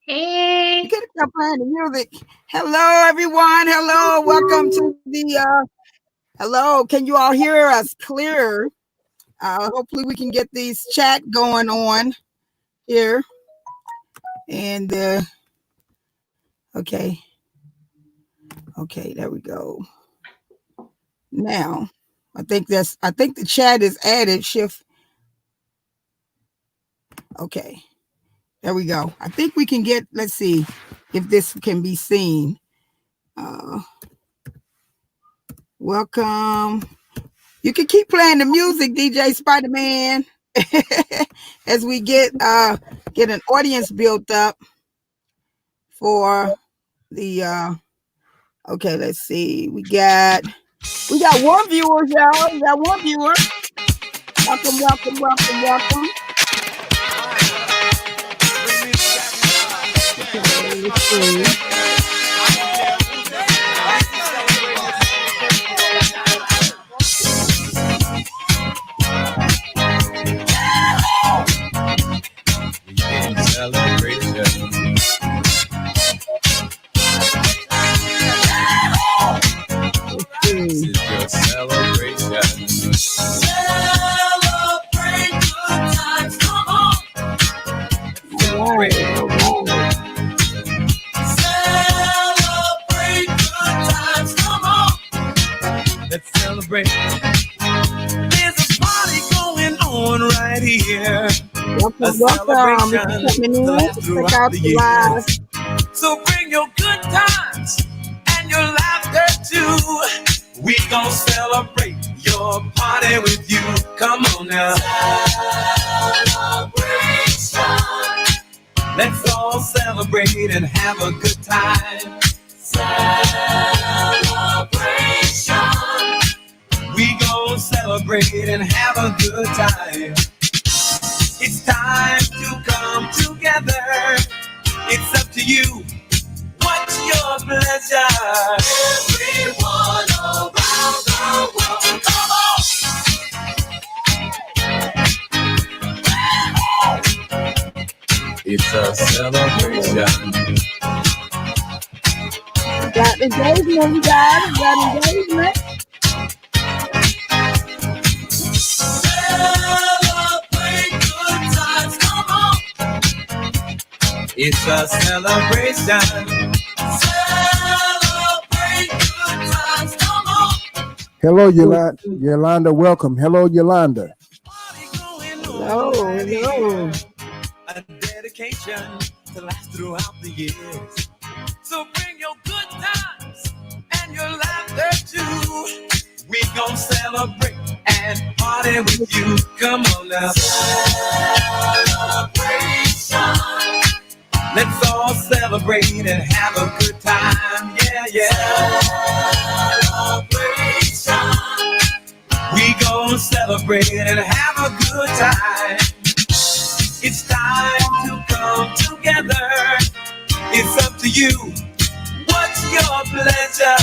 Hey. You could stop playing the music. Hello, everyone. Hello. Welcome to the hello. Can you all hear us clear? Hopefully we can get these chat going on here. And okay. Okay, there we go. Now, I think the chat is added. Shift. Okay. There we go. I think we can get, let's see if this can be seen. Welcome. You can keep playing the music, DJ Spider-Man, as we get an audience built up for the okay, let's see. We got one viewer, y'all. We got one viewer. Welcome. Okay, let's see. This is your celebration. Celebrate good times, come on. All right. Celebrate good times, come on. Let's celebrate. There's a party going on right here. Welcome. Coming in. Check out the live. So bring your good times and your laughter too. We gon' celebrate your party with you. Come on now. Celebration. Let's all celebrate and have a good time. Celebration. We gon' celebrate and have a good time. It's time to come together. It's up to you. What's your pleasure? Everyone around the world, come on! It's a celebration. Got engagement, guys. Got engagement. Celebrate good times, come on! It's a celebration. Hello, Yolanda. Welcome. Hello, Yolanda. Hello. A dedication to last throughout the years. So bring your good times and your laughter too. We gon' celebrate and party with you. Come on now. Celebration. Let's all celebrate and have a good time. Yeah. Celebration. We gon' celebrate and have a good time. It's time to come together. It's up to you. What's your pleasure?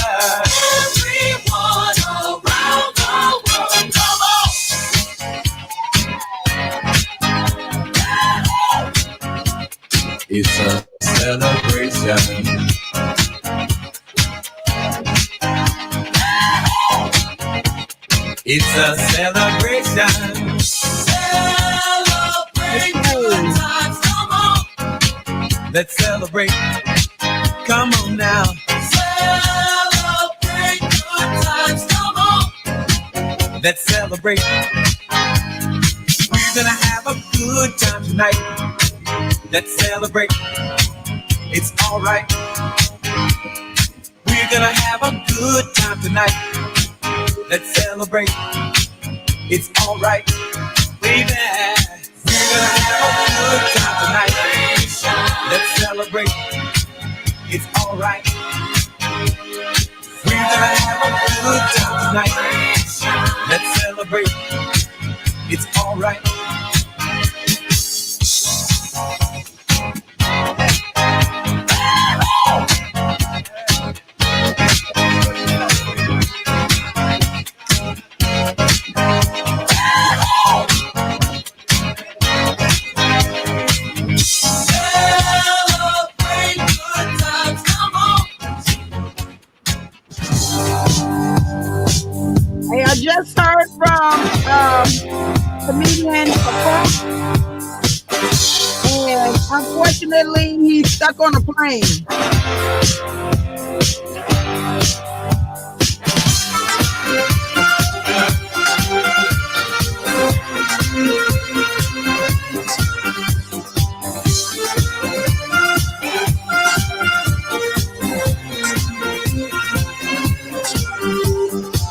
Everyone around the world, come on. It's a celebration. It's a celebration. Celebrate good times, come on. Let's celebrate. Come on now. Celebrate good times, come on. Let's celebrate. We're gonna have a good time tonight. Let's celebrate. It's all right. We're gonna have a good time tonight. Let's celebrate. It's all right, baby. We're gonna have a good time tonight. Let's celebrate. It's all right. We're gonna have a good time tonight. Let's celebrate. It's all right. comedian performer, and unfortunately, he's stuck on a plane.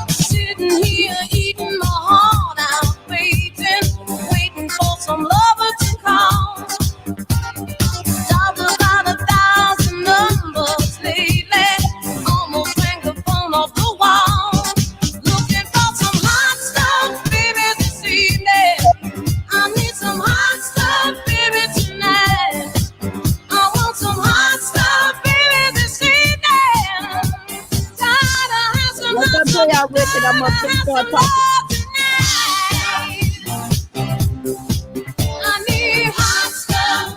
Sitting here eating my heart out, waiting for some lover to call. Dialed about 1,000 numbers lately, almost rang the phone off the wall. Looking for some hot stuff, baby, this evening. I need some hot stuff, baby, tonight. I want some hot stuff, baby, this evening. Tired of hassling Once I tell y'all, Rick, that I'm up to start talking. I need hot stuff.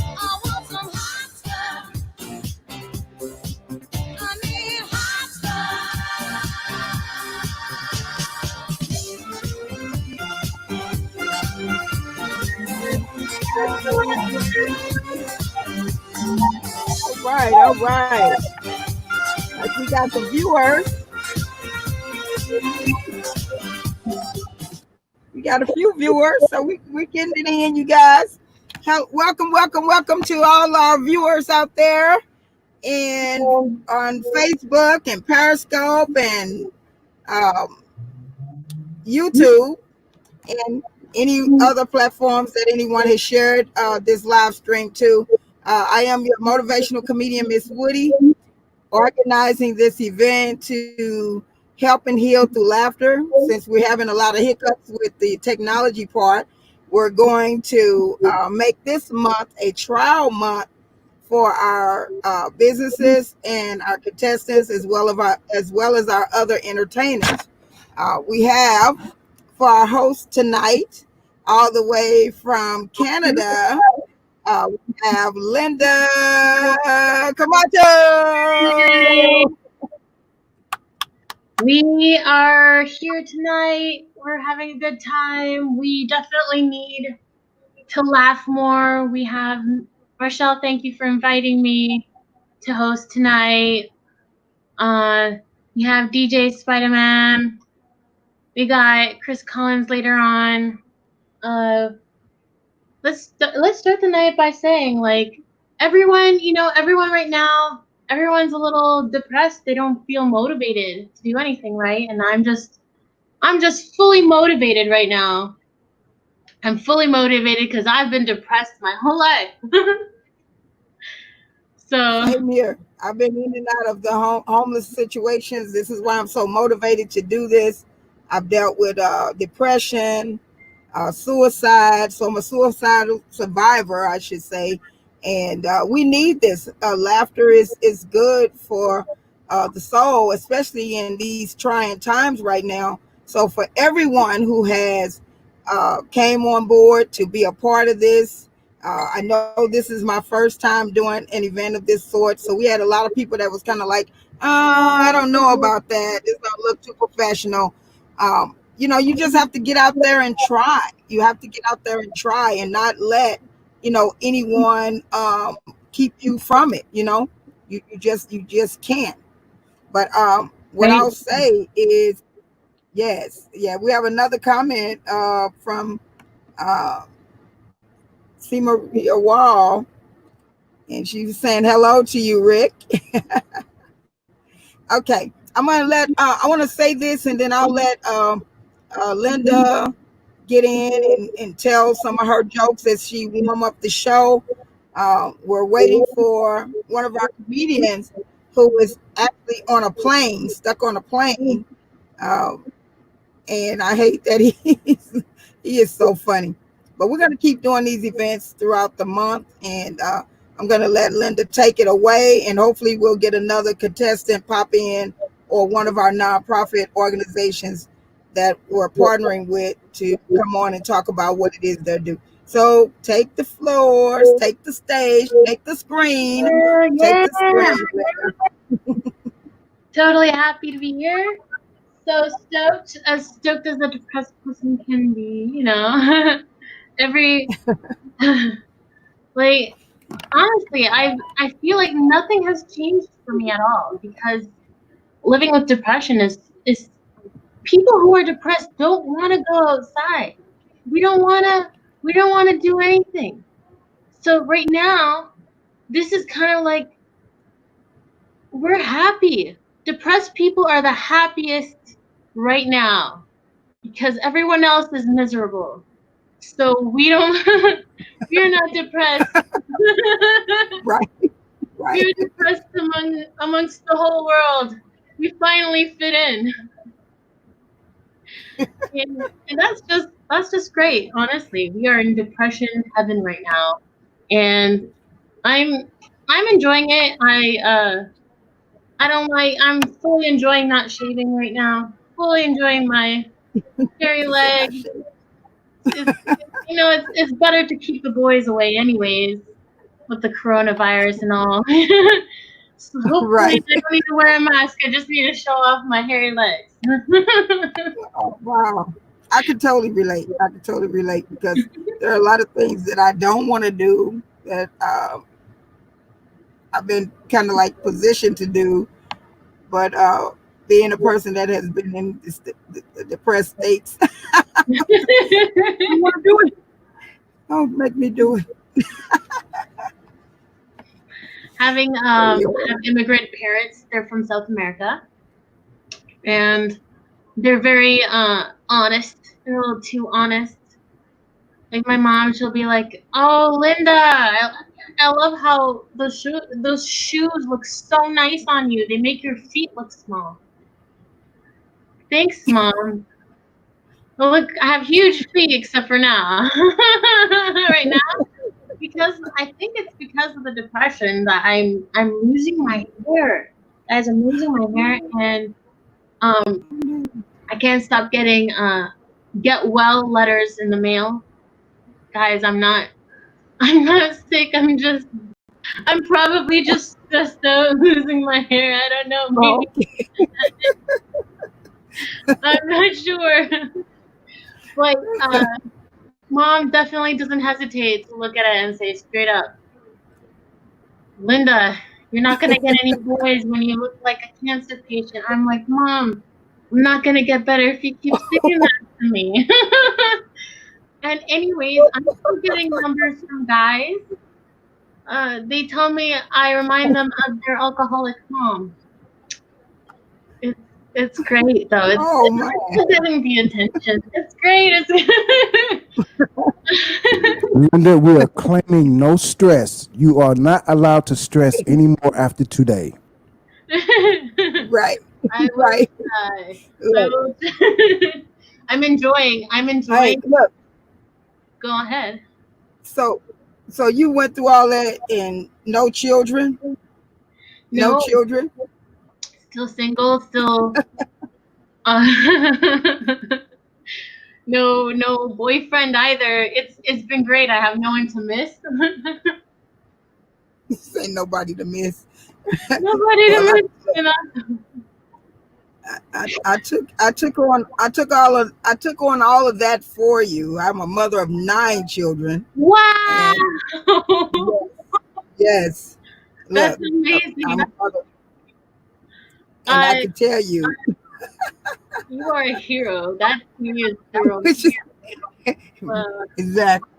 I want some hot stuff. I need hot All right. Like we got the viewers. We got a few viewers, so we're getting it in, you guys. Welcome to all our viewers out there and on Facebook and Periscope and YouTube and any other platforms that anyone has shared this live stream to. I am your motivational comedian, Miss Woody, organizing this event to help and heal through laughter. Since we're having a lot of hiccups with the technology part, we're going to make this month a trial month for our businesses and our contestants, as well as our other entertainers. We have for our host tonight, all the way from Canada, we have Linda Camacho. We are here tonight. We're having a good time. We definitely need to laugh more. We have Rochelle, thank you for inviting me to host tonight. We have DJ Spider-Man. We got Chris Collins later on. Let's start the night by saying, like, everyone right now, everyone's a little depressed. They don't feel motivated to do anything, right? And I'm just fully motivated right now. I'm fully motivated because I've been depressed my whole life. So Same here. I've been in and out of the homeless situations. This is why I'm so motivated to do this. I've dealt with depression, suicide. So I'm a suicidal survivor, I should say. And we need this. Laughter is good for the soul, especially in these trying times right now. So for everyone who has came on board to be a part of this, I know this is my first time doing an event of this sort. So we had a lot of people that was kind of like, I don't know about that. This don't look too professional. You just have to get out there and try. You have to get out there and try and not let, anyone keep you from it. You just can't. But what I'll say is, yes, yeah, we have another comment from Seema Wall, and she was saying hello to you, Rick. Okay, I want to say this, and then I'll let Linda get in and tell some of her jokes as she warm up the show. We're waiting for one of our comedians who is actually on a plane, stuck on a plane. And I hate that he is so funny. But we're going to keep doing these events throughout the month, and I'm going to let Linda take it away, and hopefully we'll get another contestant pop in or one of our nonprofit organizations that we're partnering with to come on and talk about what it is they're doing. So take the floors, take the stage, take the screen, take the screen. totally happy to be here. so stoked, as stoked as a depressed person can be, you know. Every like honestly, I feel like nothing has changed for me at all because living with depression is people who are depressed don't want to go outside. We don't want to we don't want to do anything. So right now, this is kind of like we're happy. Depressed people are the happiest right now because everyone else is miserable. So we don't we're not depressed. Right, right. We're depressed amongst the whole world. We finally fit in. And that's just great, honestly. We are in depression heaven right now. And I'm I'm enjoying it. I don't like I'm fully enjoying not shaving right now. Fully enjoying my hairy She said legs. not shit. It's it's better to keep the boys away anyways with the coronavirus and all. So hopefully Right. I don't need to wear a mask. I just need to show off my hairy legs. Oh, wow. I could totally relate. I could totally relate because there are a lot of things that I don't want to do that I've been kind of like positioned to do, but being a person that has been in the depressed states, I want to do it. Don't make me do it. Having So, yeah. have immigrant parents, they're from South America, and they're very honest. They're a little too honest. Like my mom, she'll be like, "Oh, Linda, I love how those shoes look so nice on you. They make your feet look small." Thanks, mom. Well, look, I have huge feet except for now. Right now, because I think it's because of the depression that I'm losing my hair. Guys, I'm losing my hair, and um, I can't stop getting get well letters in the mail. Guys, I'm not sick. I'm probably just stressed out losing my hair. I don't know. Oh, Maybe I'm not sure. But mom definitely doesn't hesitate to look at it and say straight up, Linda, you're not gonna get any boys when you look like a cancer patient. I'm like, Mom, I'm not gonna get better if you keep saying that to me. And anyways, I'm still getting numbers from guys. They tell me I remind them of their alcoholic mom. It's it's great though. oh It's man. still getting the attention. It's great. Linda, we are claiming no stress. You are not allowed to stress anymore after today. Right. I will Right. try. I Look. will. I'm enjoying. I'm Hey, enjoying. look. Go ahead. So, so you went through all that and no children, no No, children. still single. Still. Uh, no boyfriend either. It's been great. I have no one to miss. Ain't nobody to miss. Nobody Well, to miss. You know. I took on all of that for you. I'm a mother of 9 children, Wow. and yes, That's look, amazing. I'm a mother, and I Uh, can tell you, you are a hero. That is hero. which is Uh, exactly,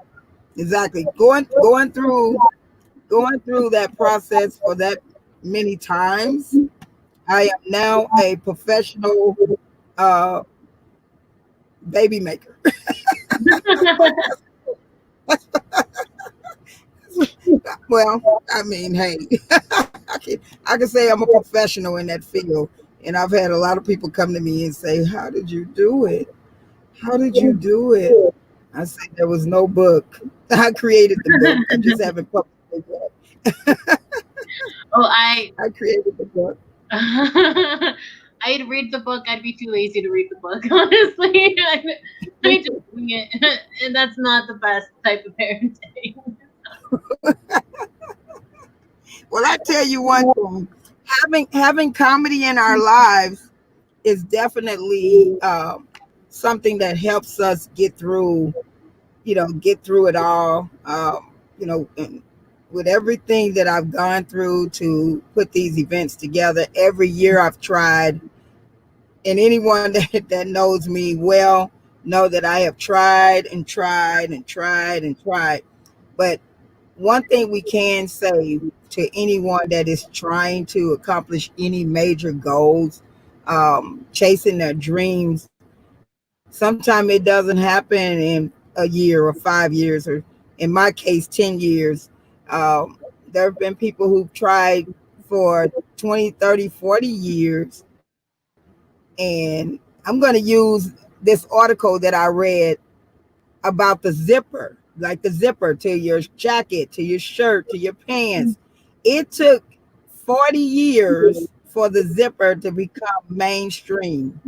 exactly going through that process for that many times. I am now a professional uh, baby maker. Well, I mean, hey, I can say I'm a professional in that field, and I've had a lot of people come to me and say, "How did you do it? How did you do it?" I said, "There was no book. I created the book. I just haven't published it yet. oh, I I created the book." I'd read the book. I'd be too lazy to read the book, honestly. I'm just doing it, and that's not the best type of parenting. Well, I tell you one thing: having comedy in our lives is definitely something that helps us get through it all. And with everything that I've gone through to put these events together, every year I've tried, and anyone that knows me well know that I have tried and tried and tried and tried. But one thing we can say to anyone that is trying to accomplish any major goals, chasing their dreams, sometimes it doesn't happen in a year or 5 years, or in my case, 10 years. There have been people who've tried for 20, 30, 40 years. And I'm going to use this article that I read about the zipper, like the zipper to your jacket, to your shirt, to your pants. It took 40 years for the zipper to become mainstream.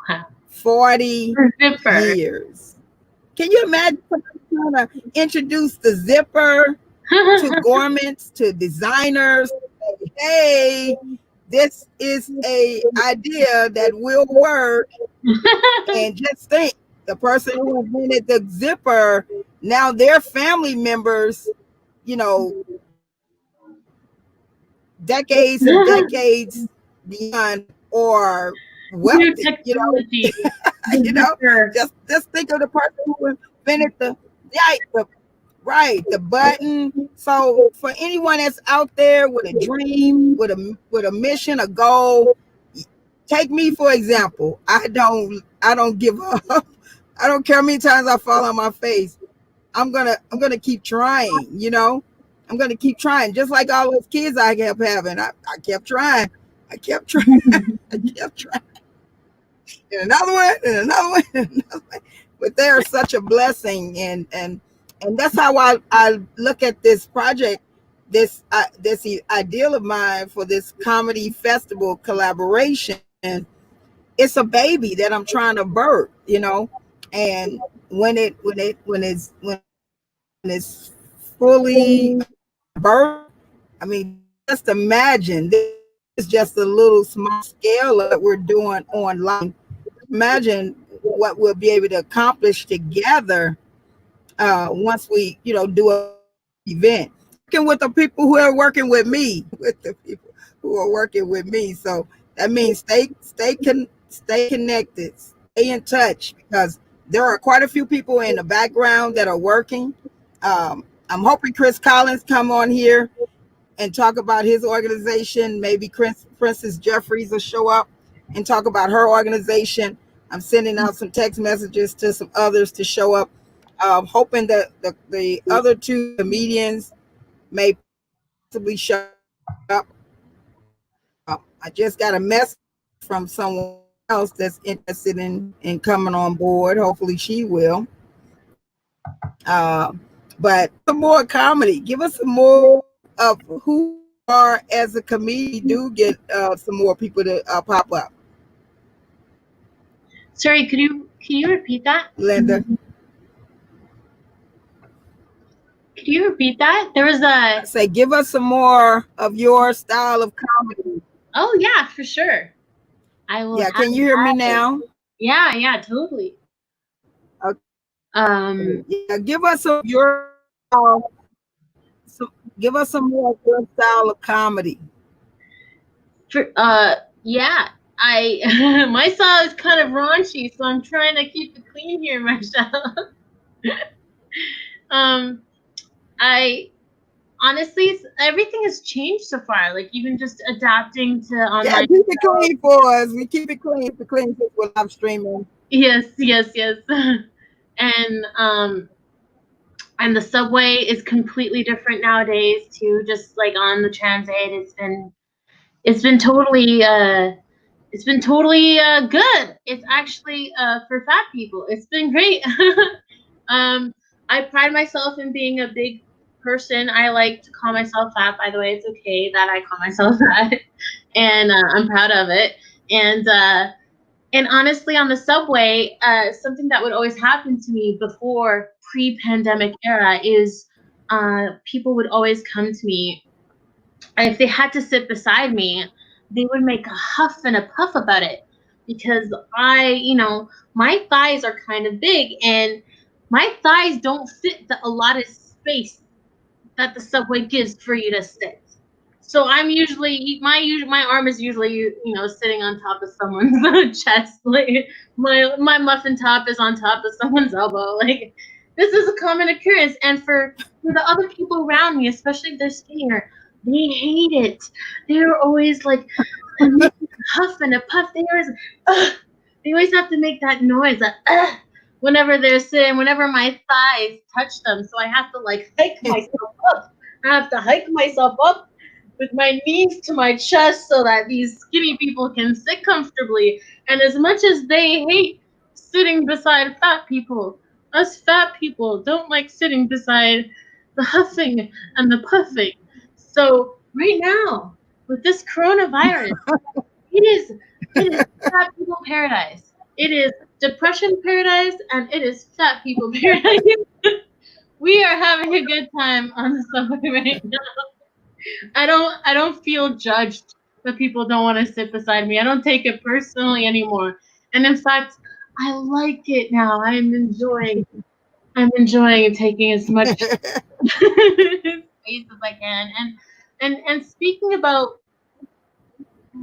Wow. 40 The zipper. years. Can you imagine somebody trying to introduce the zipper to garments, to designers? Hey, this is a idea that will work. And just think, the person who invented the zipper, now their family members, you know, decades and decades beyond or New wealthy, technology. you The know, zipper. just think of the person who invented right, the button. So for anyone that's out there with a dream, with a mission, a goal, take me for example. I don't give up. I don't care how many times I fall on my face. I'm gonna keep trying. I'm gonna keep trying. Just like all those kids I kept having. I kept trying. I kept trying. I kept trying. And another one, and another one, and another one. But they are such a blessing, and that's how I look at this project, this ideal of mine for this comedy festival collaboration. It's a baby that I'm trying to birth. And when it's fully birth, I mean, just imagine this is just a little small scale of what we're doing online. Imagine what we'll be able to accomplish together once we, do a big event. Working with the people who are working with me, with the people who are working with me. So that means stay connected, stay in touch, because there are quite a few people in the background that are working. I'm hoping Chris Collins come on here and talk about his organization. Maybe Princess Jeffries will show up and talk about her organization. I'm sending out some text messages to some others to show up. Hoping that the other two comedians may possibly show up. I just got a message from someone else that's interested in coming on board. Hopefully she will. But some more comedy. Give us some more of who you are as a comedian. We do get some more people to pop up. Sorry, can you repeat that? Linda, Could you repeat that? There was I a. say give us some more of your style of comedy. Oh yeah, for sure. I will Yeah, have can you hear me that. now? Yeah, yeah, totally. Okay. Um, Yeah, give us some of your style. Give us some more of your style of comedy. for yeah, I my style is kind of raunchy, so I'm trying to keep it clean here, Marshall. um, I honestly, everything has changed so far. Like even just adapting to Yeah, online. keep it clean for us. We keep it clean. Keep it clean because we're live streaming. Yes, yes, yes. and and the subway is completely different nowadays too. Just like on the transit, it's been totally good. It's actually for fat people. It's been great. I pride myself in being a big person. I like to call myself fat. By the way, it's okay that I call myself fat, and I'm proud of it. And and honestly, on the subway, something that would always happen to me before pre-pandemic era is people would always come to me, and if they had to sit beside me, they would make a huff and a puff about it. because my thighs are kind of big, and my thighs don't fit a lot of space that the subway gives for you to sit. So I'm usually my arm is usually sitting on top of someone's chest. Like my muffin top is on top of someone's elbow. Like this is a common occurrence, and for the other people around me, especially if they're skinnier, they hate it. They're always like a huff and a puff. They always have to make that noise, whenever they're sitting, whenever my thighs touch them. So I have to like hike myself up. I have to hike myself up with my knees to my chest so that these skinny people can sit comfortably. And as much as they hate sitting beside fat people, us fat people don't like sitting beside the huffing and the puffing. So right now, with this coronavirus, it is fat people paradise. It is depression paradise, and it is fat people paradise. We are having a good time on the subway right now. I don't feel judged that people don't want to sit beside me. I don't take it personally anymore. And in fact, I like it now. I'm enjoying taking as much space as I can. And speaking about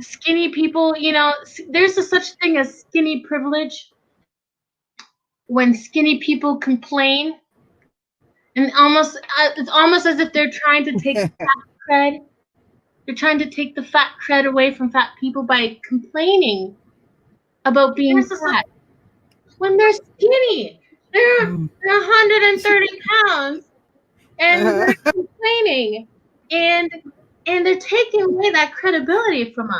skinny people, there's a such thing as skinny privilege when skinny people complain, and it's almost as if they're trying to take fat cred. They're trying to take the fat cred away from fat people by complaining about being fat when they're skinny. They're 130 pounds and they're complaining, and they're taking away that credibility from us.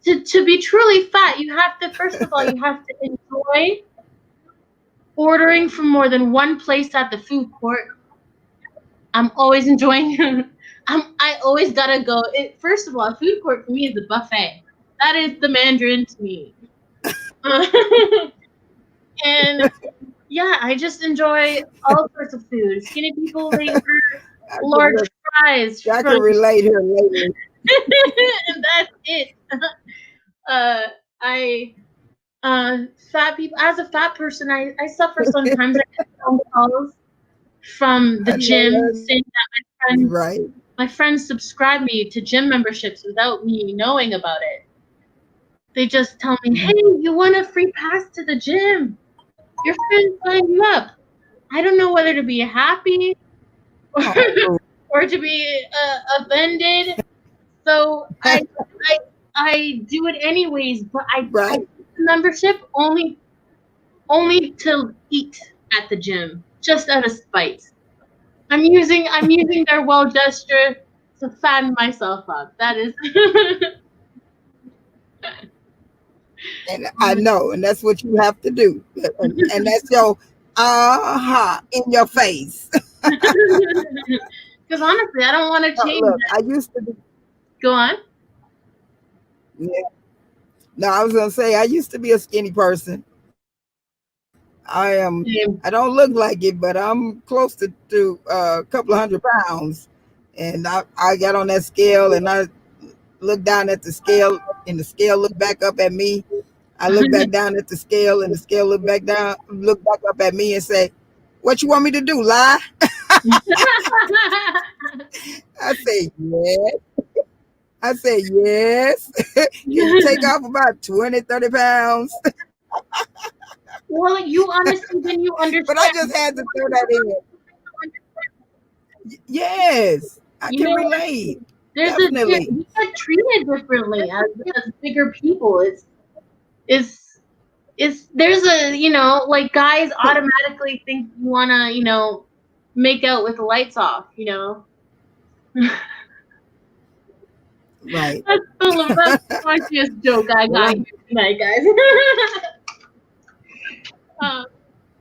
To be truly fat, you have to, first of all, you have to enjoy ordering from more than one place at the food court. I'm always enjoying. I always gotta go. First of all, a food court for me is a buffet. That is the Mandarin to me. And yeah, I just enjoy all sorts of food. Skinny people, they order large fries. I can relate here lately. And that's it. I fat people. As a fat person, I suffer sometimes. I get phone calls from the gym saying that my friends subscribe me to gym memberships without me knowing about it. They just tell me, "Hey, you want a free pass to the gym? Your friend signed you up." I don't know whether to be happy or to be offended. So I do it anyways, but I take the membership only to eat at the gym, just out of spite. I'm using their well gesture to fatten myself up. That is. And I know, and that's what you have to do. And that's your in your face. Because honestly, I don't want to change. Look, I used to be. Go on. Yeah. No, I was gonna say I used to be a skinny person. I am. I don't look like it, but I'm close to a couple of 100 pounds. And I got on that scale, and I looked down at the scale, and the scale looked back up at me. I looked back down at the scale, and the scale looked back up at me, and say, "What you want me to do? Lie?" I say yes. I say yes. Can you take off about 20, 30 pounds? Well, you honestly, when you understand. But I just had to throw that in. Yes, I can relate. Definitely. We get treated differently as bigger people. It's there's like guys automatically think you wanna make out with the lights off. Right. That's the funniest joke I got here tonight, guys.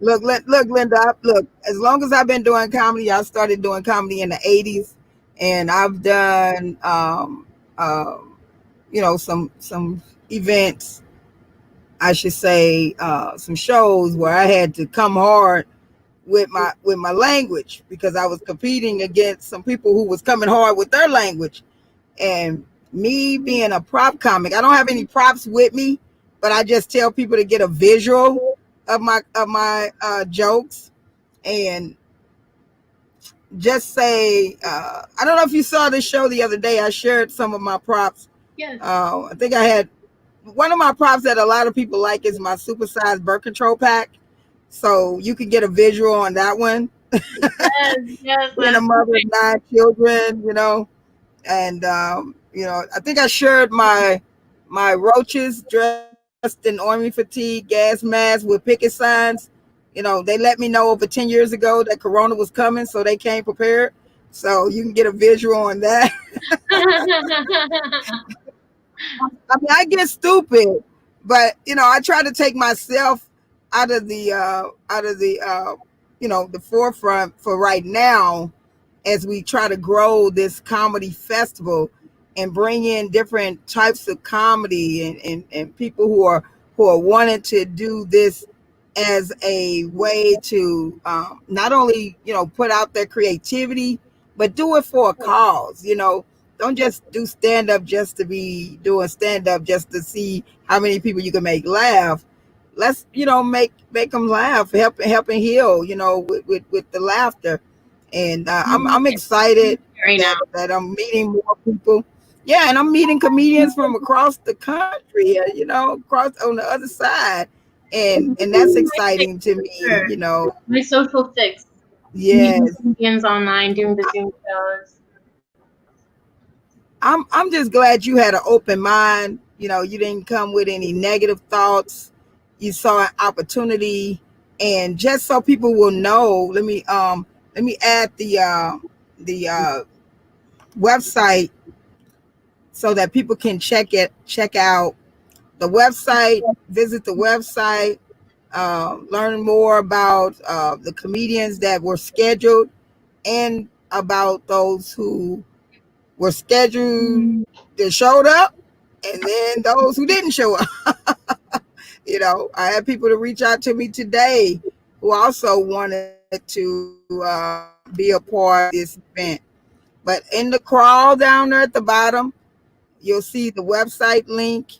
Look, Linda. Look, as long as I've been doing comedy, I started doing comedy in the '80s, and I've done, some events. I should say, some shows where I had to come hard with my language because I was competing against some people who was coming hard with their language, and me being a prop comic, I don't have any props with me, but I just tell people to get a visual of my jokes and just say, I don't know if you saw this show the other day. I shared some of my props. Yes. I think I had one of my props that a lot of people like is my supersized birth control pack. So you can get a visual on that one. Yes, yes, Being a that's mother of 9 children, and I think I shared my roaches dressed in army fatigue, gas masks with picket signs. They let me know over 10 years ago that Corona was coming, so they came prepared. So you can get a visual on that. I mean, I get stupid, but I try to take myself out of the the forefront for right now as we try to grow this comedy festival and bring in different types of comedy and people who are wanting to do this as a way to not only put out their creativity but do it for a cause. Don't just do stand up just to be doing stand up just to see how many people you can make laugh. Let's make them laugh, help and heal, with the laughter. And I'm excited right now. that I'm meeting more people. Yeah, and I'm meeting comedians from across the country, across on the other side, and that's exciting to me. My social fix. Meeting Yes, comedians online, doing the Zoom shows. I'm just glad you had an open mind. You didn't come with any negative thoughts. You saw an opportunity, and just so people will know, let me add the website so that people can check out the website, visit the website, learn more about the comedians that were scheduled and about those who were scheduled that showed up and then those who didn't show up. I had people to reach out to me today who also wanted to be a part of this event. But in the crawl down there at the bottom, you'll see the website link.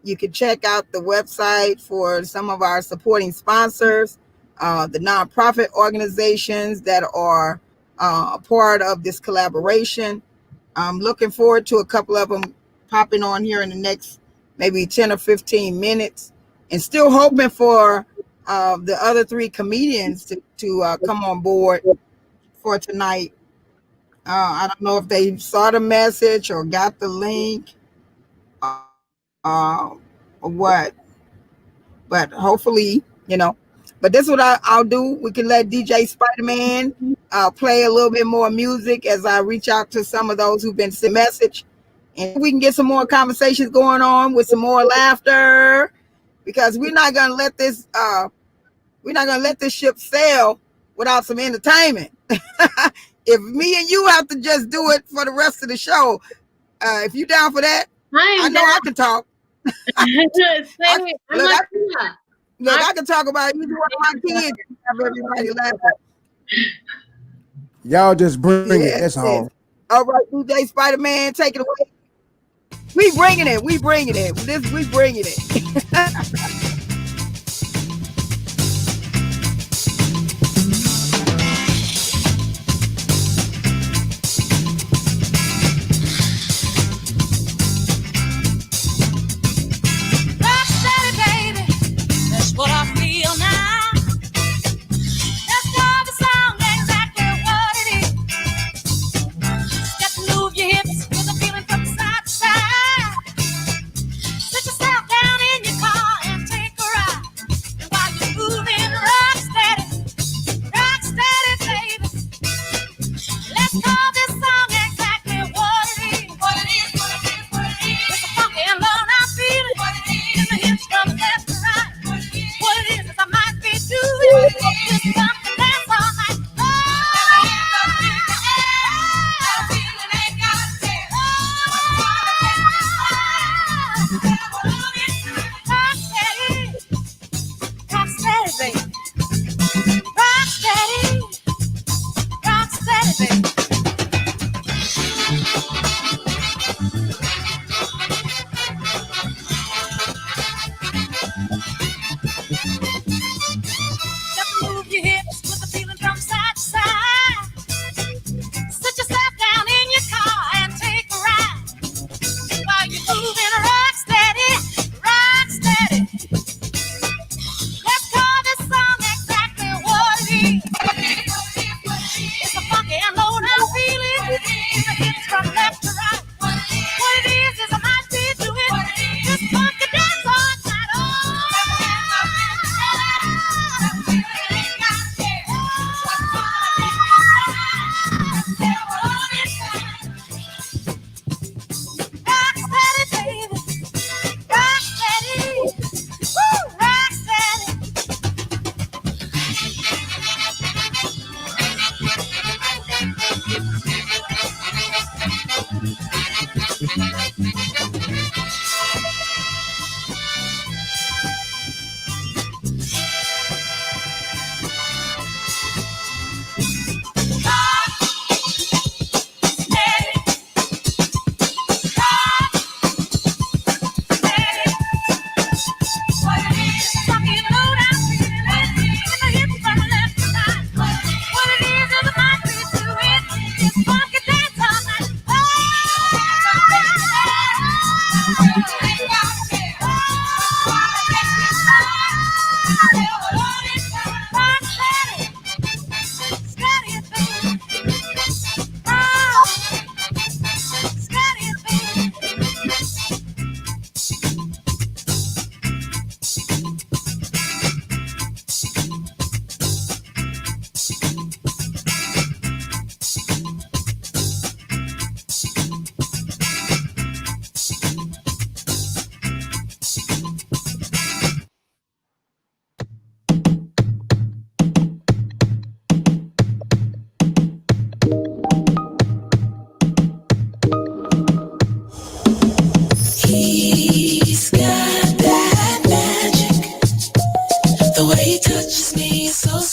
You can check out the website for some of our supporting sponsors, the nonprofit organizations that are a part of this collaboration. I'm looking forward to a couple of them popping on here in the next maybe 10 or 15 minutes, and still hoping for the other three comedians to come on board for tonight. I don't know if they saw the message or got the link or what, but hopefully. But this is what I'll do. We can let DJ Spider-Man play a little bit more music as I reach out to some of those who've been sent message. And we can get some more conversations going on with some more laughter, because we're not gonna let this ship sail without some entertainment. If me and you have to just do it for the rest of the show, if you down for that, I know I can talk. I can talk about either one of my kids and have everybody laughing. Y'all just bring it. Yes, That's all. all right, DJ Spider-Man, take it away. We bringing it. We bringing it. We bringing it. Rock steady, baby. That's what I feel now. Let's call the song exactly what it is. Just move your hips with a feeling from side to side. Sit yourself down in your car and take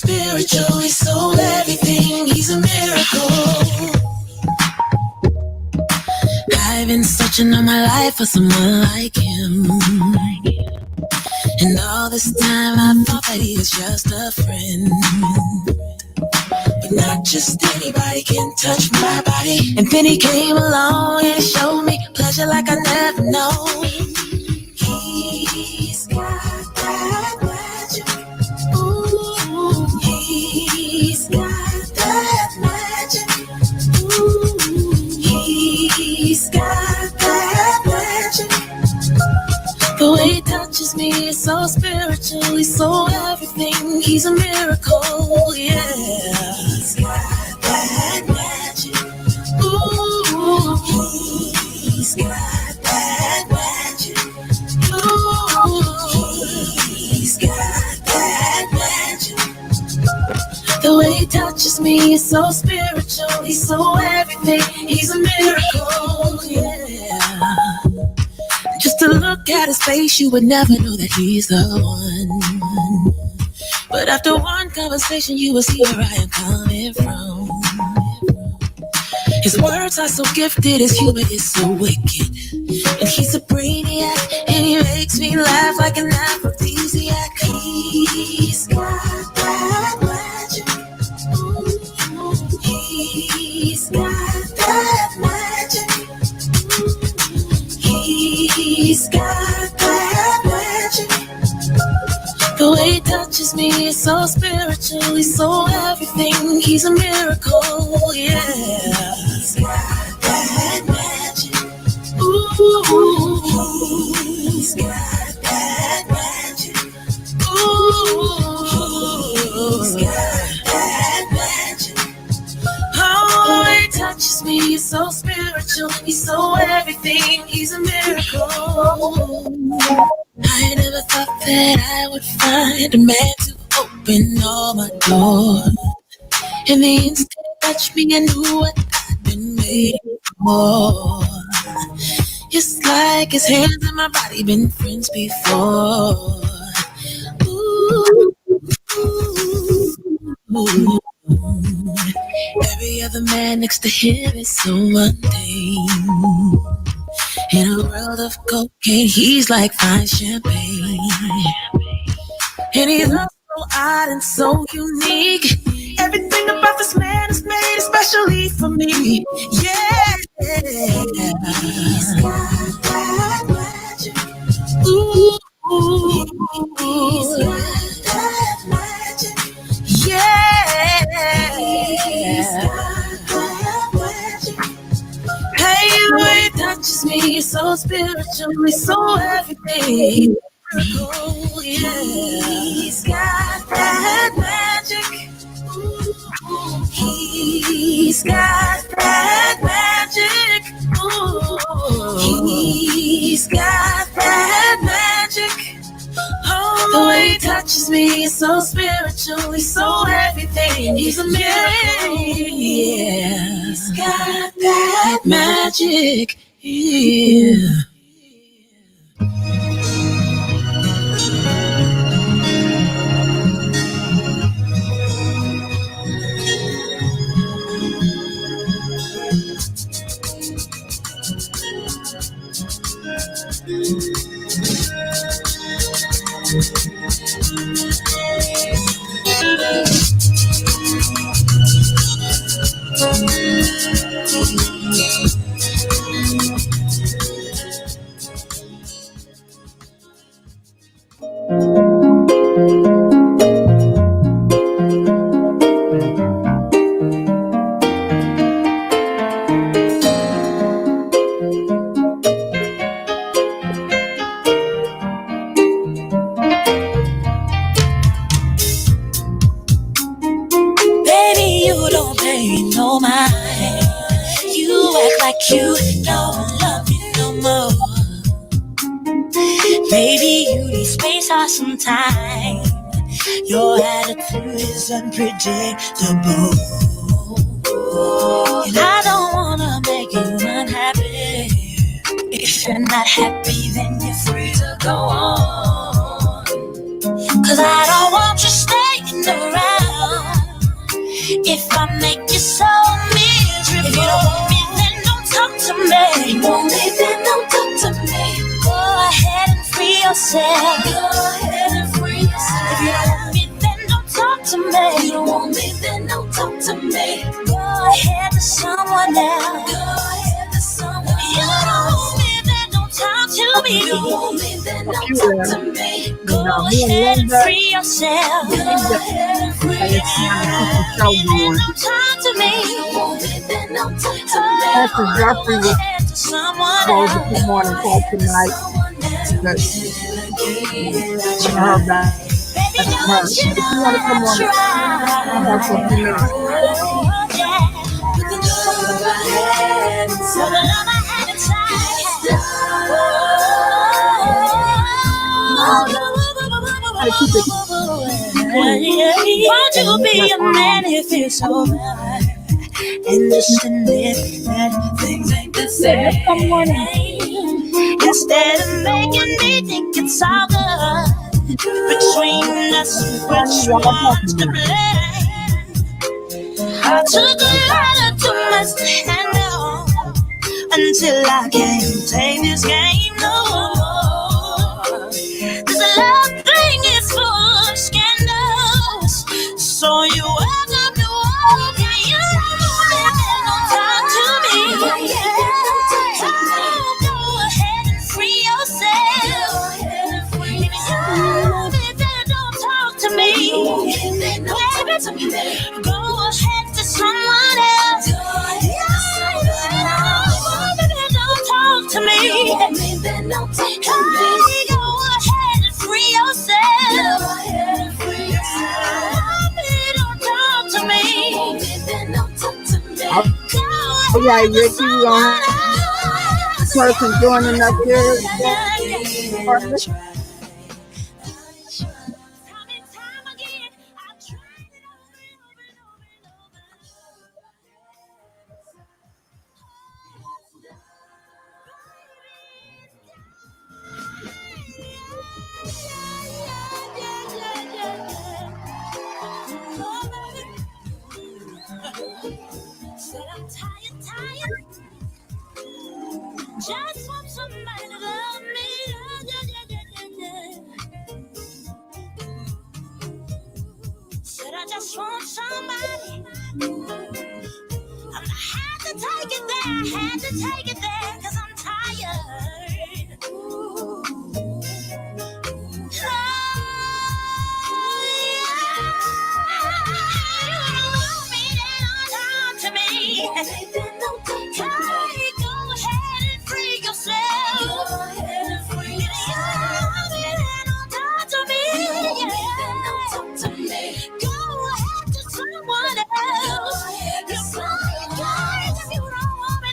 spiritual, he's so everything, he's a miracle. I've been searching all my life for someone like him. And all this time I thought that he was just a friend. But not just anybody can touch my body. And then he came along and showed me pleasure like I never known. He's got that magic. Ooh, he's got that magic. Ooh, he's got that magic. The way he touches me is so spiritual, he's so everything, he's a miracle, yeah. He's got that magic. Ooh, he's got that magic. Ooh, he's got that magic. The way he touches me is so spiritual, he's so everything, he's a miracle, yeah. Just to look at his face, you would never know that he's the one. But after one conversation, you will see where I am coming from. His words are so gifted, his humor is so wicked. And he's a brainiac, and he makes me laugh like an aphrodisiac. He's got that magic. Ooh, he's got that magic. He's got that magic. The way he touches me is so spiritual, he's so everything, he's a miracle, yeah. He's got that magic. Ooh, he's got that magic. Ooh, he's got that magic. Oh, he touches me, he's so spiritual, he's so everything, he's a miracle. I never thought that I would find a man to open all my doors. And the instant he touched me, I knew what I'd been made for. It's like his hands and my body been friends before. Ooh, ooh, ooh. Every other man next to him is so mundane. In a world of cocaine, he's like fine champagne. And he's so odd and so unique. Everything about this man is made especially for me. Yeah. He's got that magic. Ooh, he's got that magic. Yeah. He's got that magic. Hey, the way it touches me, it's so spiritual, it's so everything. Oh, yeah. He's got that magic. Ooh, he's got that magic. Ooh, he's got that magic. Oh, the way he touches me is so spiritual, he's so everything, he's a miracle, yeah. He's got that magic, yeah. Baby, you don't pay no mind. You act like you don't love me no more. Maybe you need space or some time. Your attitude is unpredictable. And I don't wanna make you unhappy. If you're not happy, then you're free to go on. 'Cause I don't want you staying around. If I make you so miserable, if you don't want me, then don't talk to me. If you want me, then don't talk to me. Go ahead and free yourself. Go ahead and free yourself. If you don't want me, then don't talk to me. If you don't want me, then don't talk to me. Go ahead to someone else. Go ahead to someone else. If you don't want me, then don't talk to me. If you don't want me, then don't talk to me. Go ahead and free yourself. Go ahead and free yourself. Then don't talk to me. If you want me, then don't talk to me. Pastor Go Jeffrey was ahead to someone supposed to else. come on and talk tonight, but her back Baby, to her. don't you If you know want to come that on I and talk for a few minutes, tried? Oh, yeah. With the love I had inside. With the love I had inside. try to keep it Won't you be a man if it's over? And just admit that things ain't the just come on in. same. Instead of making me think it's all good between us, which Y'all one's talking to now. blame? I took a lot too much and no, until I can't take this game no more. This love thing is full of scandals, so you welcome to walk and you don't talk to me. Oh, go ahead and free yourself. If you love me, then don't talk to me. Baby, go ahead to someone else. Don't talk to me. Hey, go ahead and free yourself. Don't talk to me. All right, Ricky, we're going to have a person joining us here. Partner. Said I'm tired. Just want somebody to love me. Said I just want somebody. I had to take it there. I had to take it there because I'm tired. Free yourself. Right, if you don't want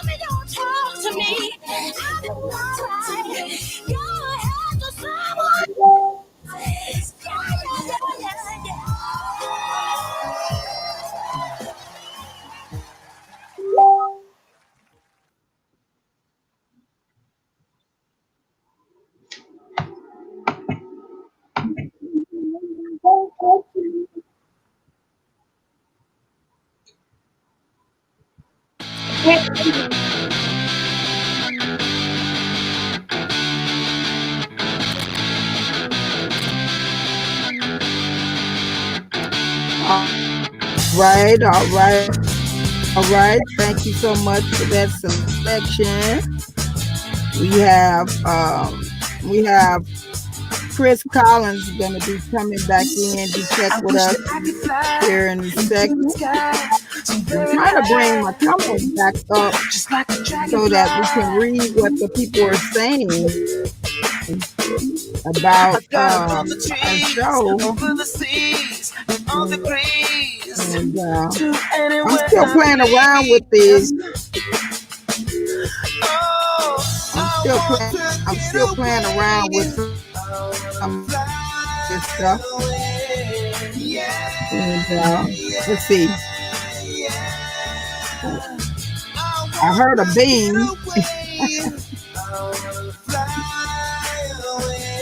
me, don't talk to me. I'm alright. Go ahead to someone. All right. Thank you so much for that selection. We have Chris Collins going to be coming back in to check with us here in a second. I'm trying to bring my camera back up so that we can read what the people are saying about our show. And I'm still playing around with this. I'm still playing around with some of this stuff. And let's see. I heard a bing.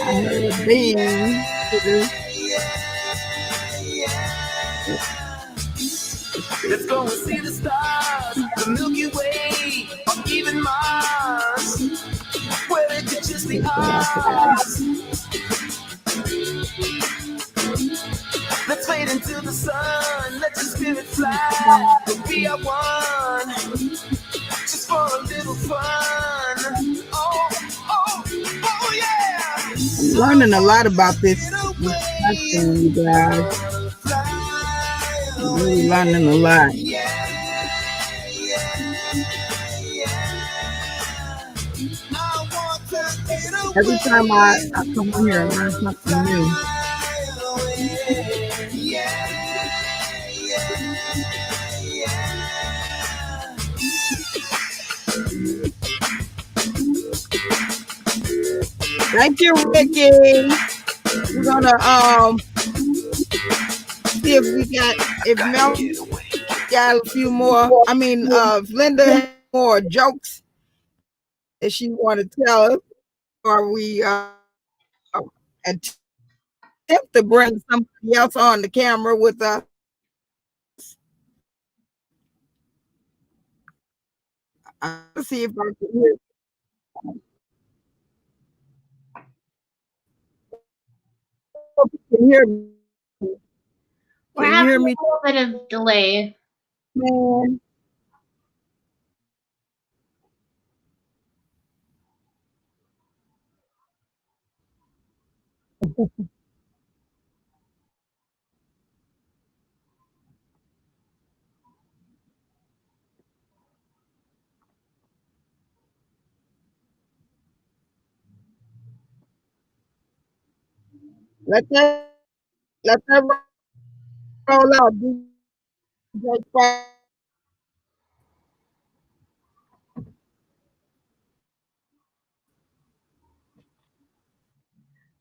I heard a bean. Let's go and see the stars, the Milky Way, or even Mars, where it could just be us. Let's fade into the sun, let your spirit fly, we are one, just for a little fun. Oh, oh, oh yeah! I'm learning a lot about this platform, you guys. I'm really learning a lot. Every time I come on here, I learn something new. Thank you, Ricky. We're gonna see if Mel got a few more. I mean, if Linda has more jokes that she want to tell us, or we attempt to bring somebody else on the camera with us. I'll see if I can hear. Can you hear me? We're Can you having hear a me, little bit of delay. man? Let that roll out. DJ Spider.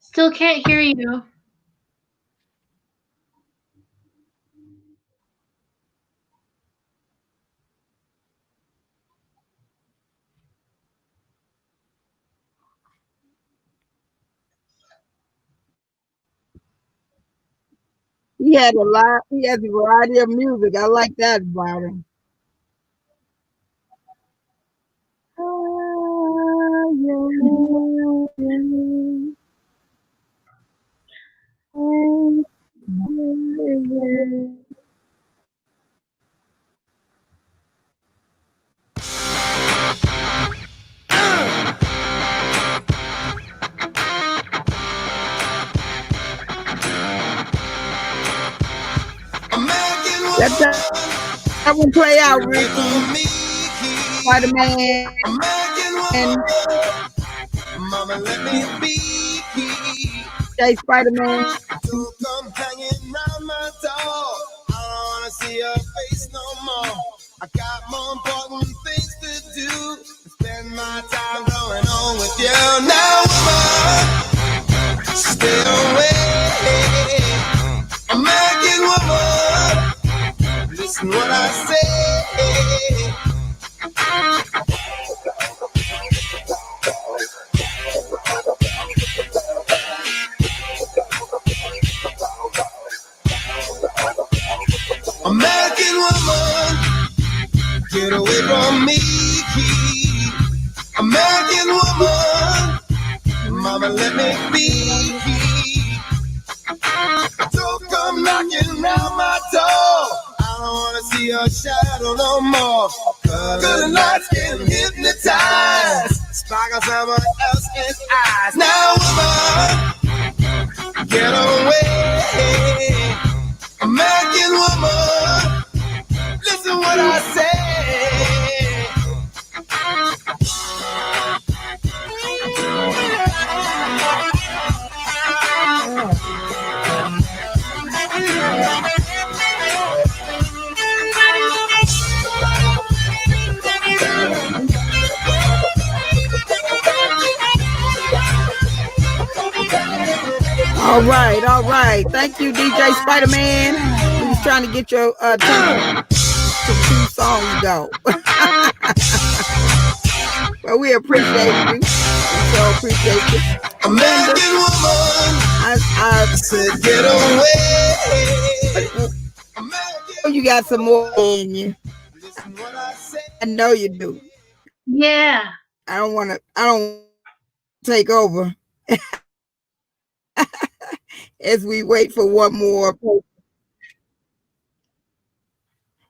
Still can't hear you. He had a lot. He has a variety of music. I like that about him. Let that one play out, Ricky. Spider-Man. Mama, let me be. Hey, Spider-Man. Don't come hanging round my door. I don't wanna see your face no more. I got more important things to do. Spend my time going on with you. Now, woman, stay away. American woman, listen what I say. American woman, get away from me. American woman, mama, let me be. Don't come knocking round my door. I don't wanna see your shadow no more. Good nights can hypnotize. Sparkle someone else's eyes. Now, woman, get away. American woman, listen what I say. All right, all right. Thank you, DJ Spider-Man. We was trying to get your attention to 2 songs ago. Well, we appreciate you. We so appreciate you. Linda, American woman I said, get away. know you got some more in you. Listen what I say. I know you do. Yeah. I don't want to take over as we wait for one more.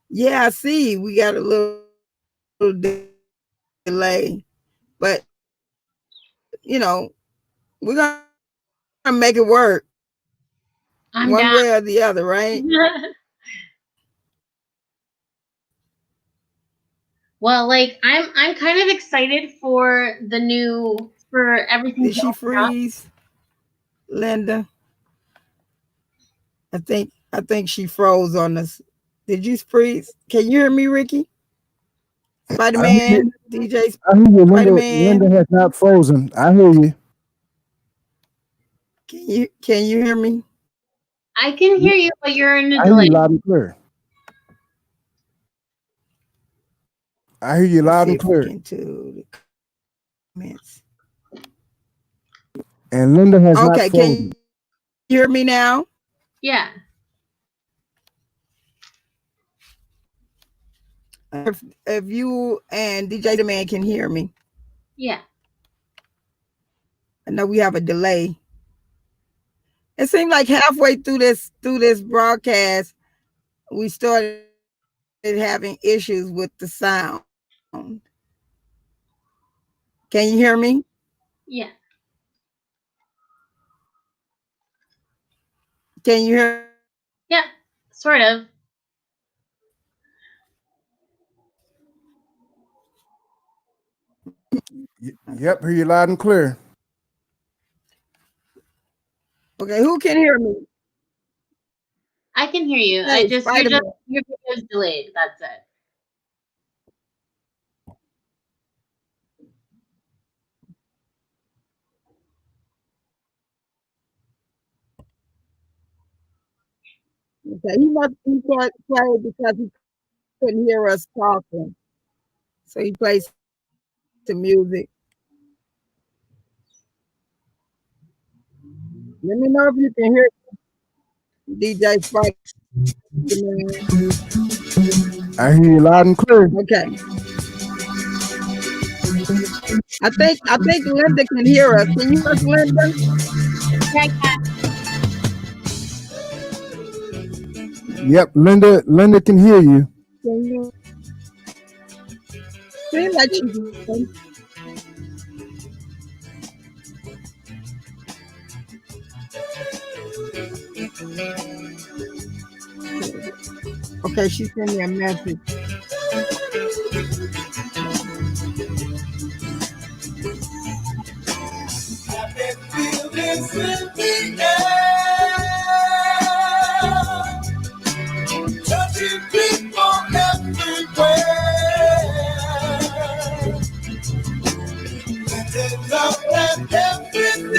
Yeah, I see. We got a little delay, but you know, we're gonna make it work one way or I'm the down. other, right? Well, like I'm kind of excited for the new for everything Did to she open up. freeze, Linda? I think she froze on us. Did you freeze? Can you hear me, Ricky? Spider I hear you. Man, DJ I hear you. Spider Linda Man. has not frozen. I hear you. Can you hear me? I can hear you, but you're in a I hear delay. you loud and clear. I hear you Let's loud see and if we clear. can to the comments. And Linda has not Okay, can you frozen. hear me now? Yeah. If you and DJ the Man can hear me. Yeah. I know we have a delay. It seemed like halfway through this broadcast, we started having issues with the sound. Can you hear me? Yeah. Can you hear me? Yeah. Sort of. Yep, hear you loud and clear. Okay, who can hear me? I can hear you. I Hey, just you're Spider just Man. your video's delayed. That's it. Okay, he can't play because he couldn't hear us talking. So he plays some music. Let me know if you can hear DJ Spider Man. I hear you loud and clear. Okay. I think Linda can hear us. Can you hear us, Linda? Yeah, I can. Yep, Linda can hear you. Can you seem like she can? Okay, she sent me a message. Feelings in the air, touching people everywhere. They love and everything.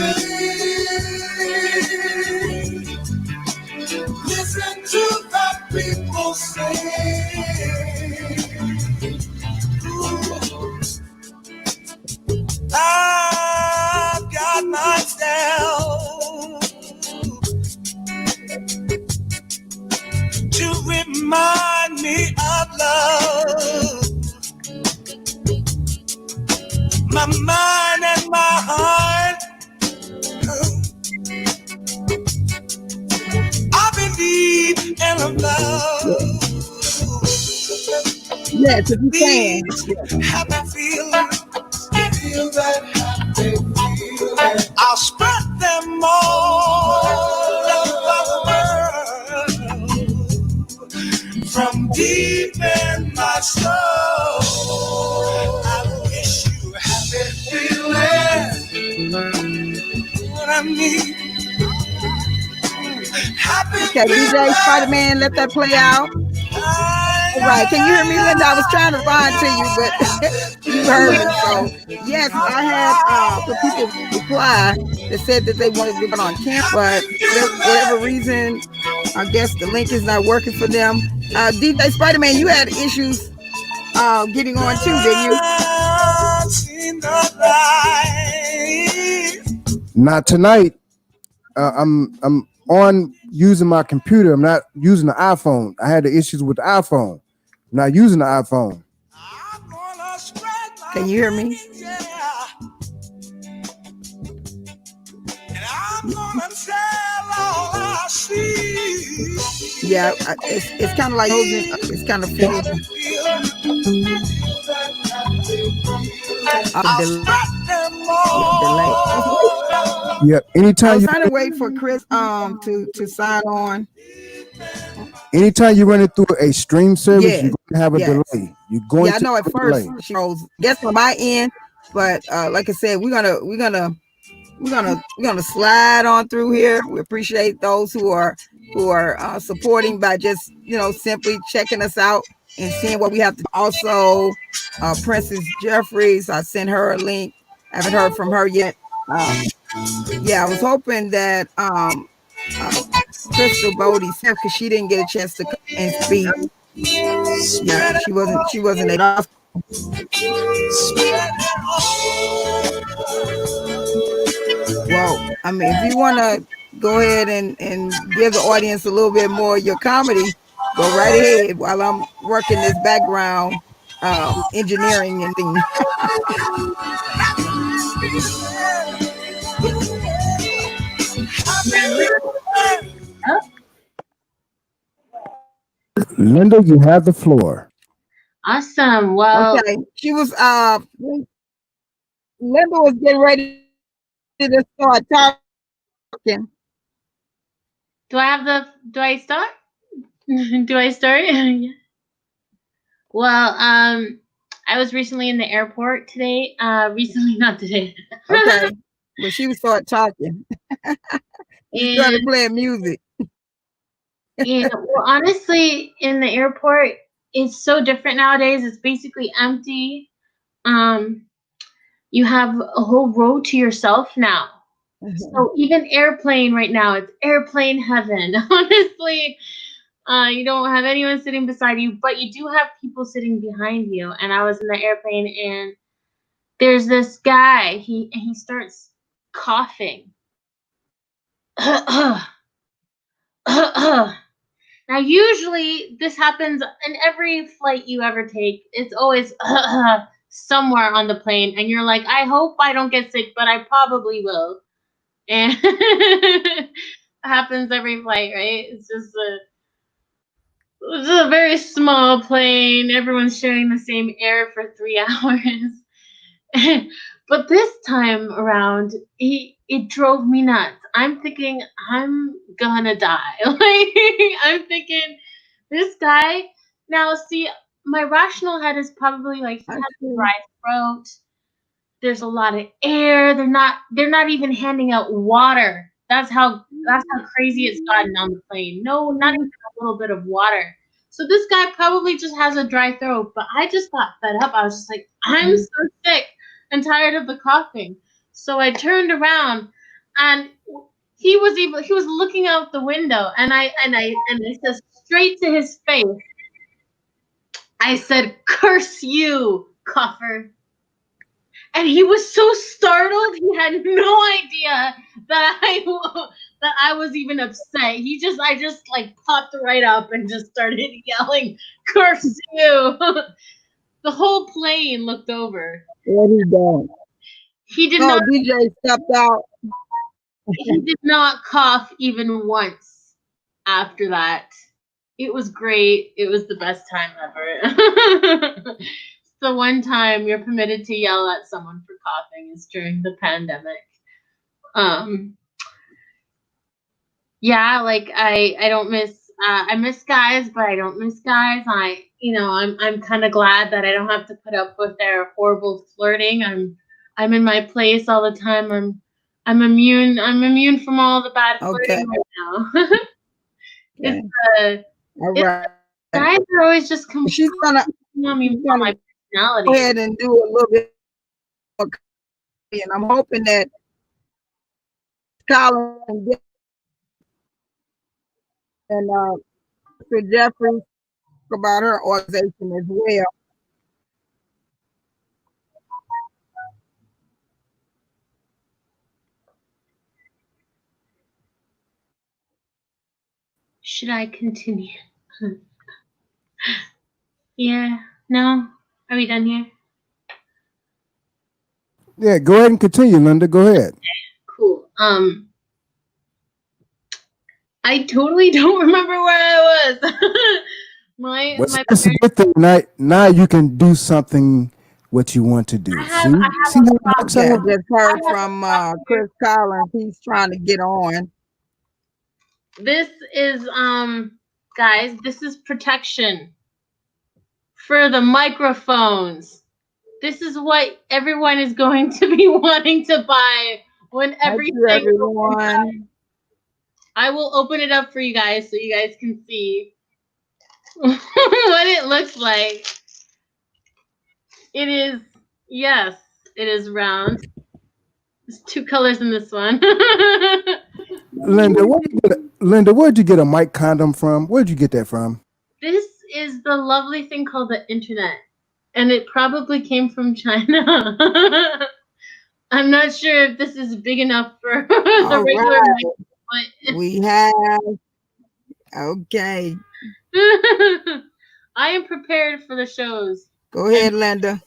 Listen to the people sing. I've got myself to remind me of love. My mind and my heart, I believe in love. Yes, if you can. These happy feelings, feel that happy feeling. I'll spread them all over the world from deep in my soul. I wish you happy feeling. What I need, happy Okay, DJ Spider Man, let that play out. All right, can you hear me, Linda? I was trying to respond to you, but you heard me. So yes, I had some people reply that said that they wanted to be on camera, but whatever reason, I guess the link is not working for them. DJ Spider Man, you had issues getting on too, didn't you? Not tonight. I'm on using my computer. I'm not using the iPhone. I had the issues with the iPhone. I'm not using the iPhone. Can you hear me? Yeah, it's kind of like it's kind of feeling delay. Yeah. I was trying to wait for Chris to sign on. Anytime you're running through a stream service, Yes, you're going to have a yes. delay. You're going Yeah, I to know at have a first delay. she goes, guess on my end, but like I said, we're gonna slide on through here. We appreciate those who are supporting by just simply checking us out and seeing what we have to do. Also, Princess Jeffries, I sent her a link. Haven't heard from her yet. Yeah, I was hoping that Crystal Bodie said, because she didn't get a chance to come and speak. Yeah, she wasn't enough. Well, I mean, if you want to go ahead and give the audience a little bit more of your comedy, go right ahead while I'm working this background engineering and thing. Linda, you have the floor. Awesome. Well, Okay, she was Linda was getting ready to start talking. do I start? Do I start? Yeah. Well, I was recently in the airport today. Recently, not today. Okay, but she was start talking. She started And playing music. well, honestly, in the airport, it's so different nowadays. It's basically empty. Um, you have a whole row to yourself now. So even airplane right now, it's airplane heaven. Honestly, you don't have anyone sitting beside you, but you do have people sitting behind you. And I was in the airplane, and there's this guy. He starts coughing. Now, usually this happens in every flight you ever take. It's always somewhere on the plane, and you're like, I hope I don't get sick, but I probably will. And it happens every flight, right? It's a very small plane. Everyone's sharing the same air for 3 hours. But this time around, it drove me nuts. I'm thinking I'm gonna die. Like I'm thinking this guy. Now, see, my rational head is probably like he has a dry throat. There's a lot of air. They're not even handing out water. That's how crazy it's gotten on the plane. No, not even a little bit of water. So this guy probably just has a dry throat, but I just got fed up. I was just like, I'm so sick and tired of the coughing. So I turned around and he was looking out the window, and I said straight to his face, I said, "Curse you, cougher." And he was so startled, he had no idea that I was even upset. I just like popped right up and just started yelling, "Curse you!" The whole plane looked over. What he done? He did Oh, not. DJ stepped out. He did not cough even once after that. It was great. It was the best time ever. The one time you're permitted to yell at someone for coughing is during the pandemic. Um, yeah, like I don't miss I miss guys, but I don't miss guys. I'm kind of glad that I don't have to put up with their horrible flirting. I'm in my place all the time. I'm immune from all the bad Okay. flirting right now. Okay. It's All it's right. guys are always just She's gonna on me on my go personality. ahead and do a little bit more, and I'm hoping that Colin and Mr. Jeffries talk about her organization as well. Should I continue? Yeah. No? Are we done here? Yeah, go ahead and continue, Linda. Go ahead. Cool. I totally don't remember where I was. my Well, my that's a good thing. Now you can do something what you want to do. See, I have see a how it works problem. We out. had just I heard have a from problem here. Chris Collins. He's trying to get on. This is guys, this is protection for the microphones. This is what everyone is going to be wanting to buy when Thank you, everything opens up. everyone. I will open it up for you guys so you guys can see what it looks like. It is, yes, it is round. There's two colors in this one. Linda, where'd you get a mic condom from? Where'd you get that from? This is the lovely thing called the internet, and it probably came from China. I'm not sure if this is big enough for the All regular right. mic, We have, okay. but I am prepared for the shows. Go ahead, Linda.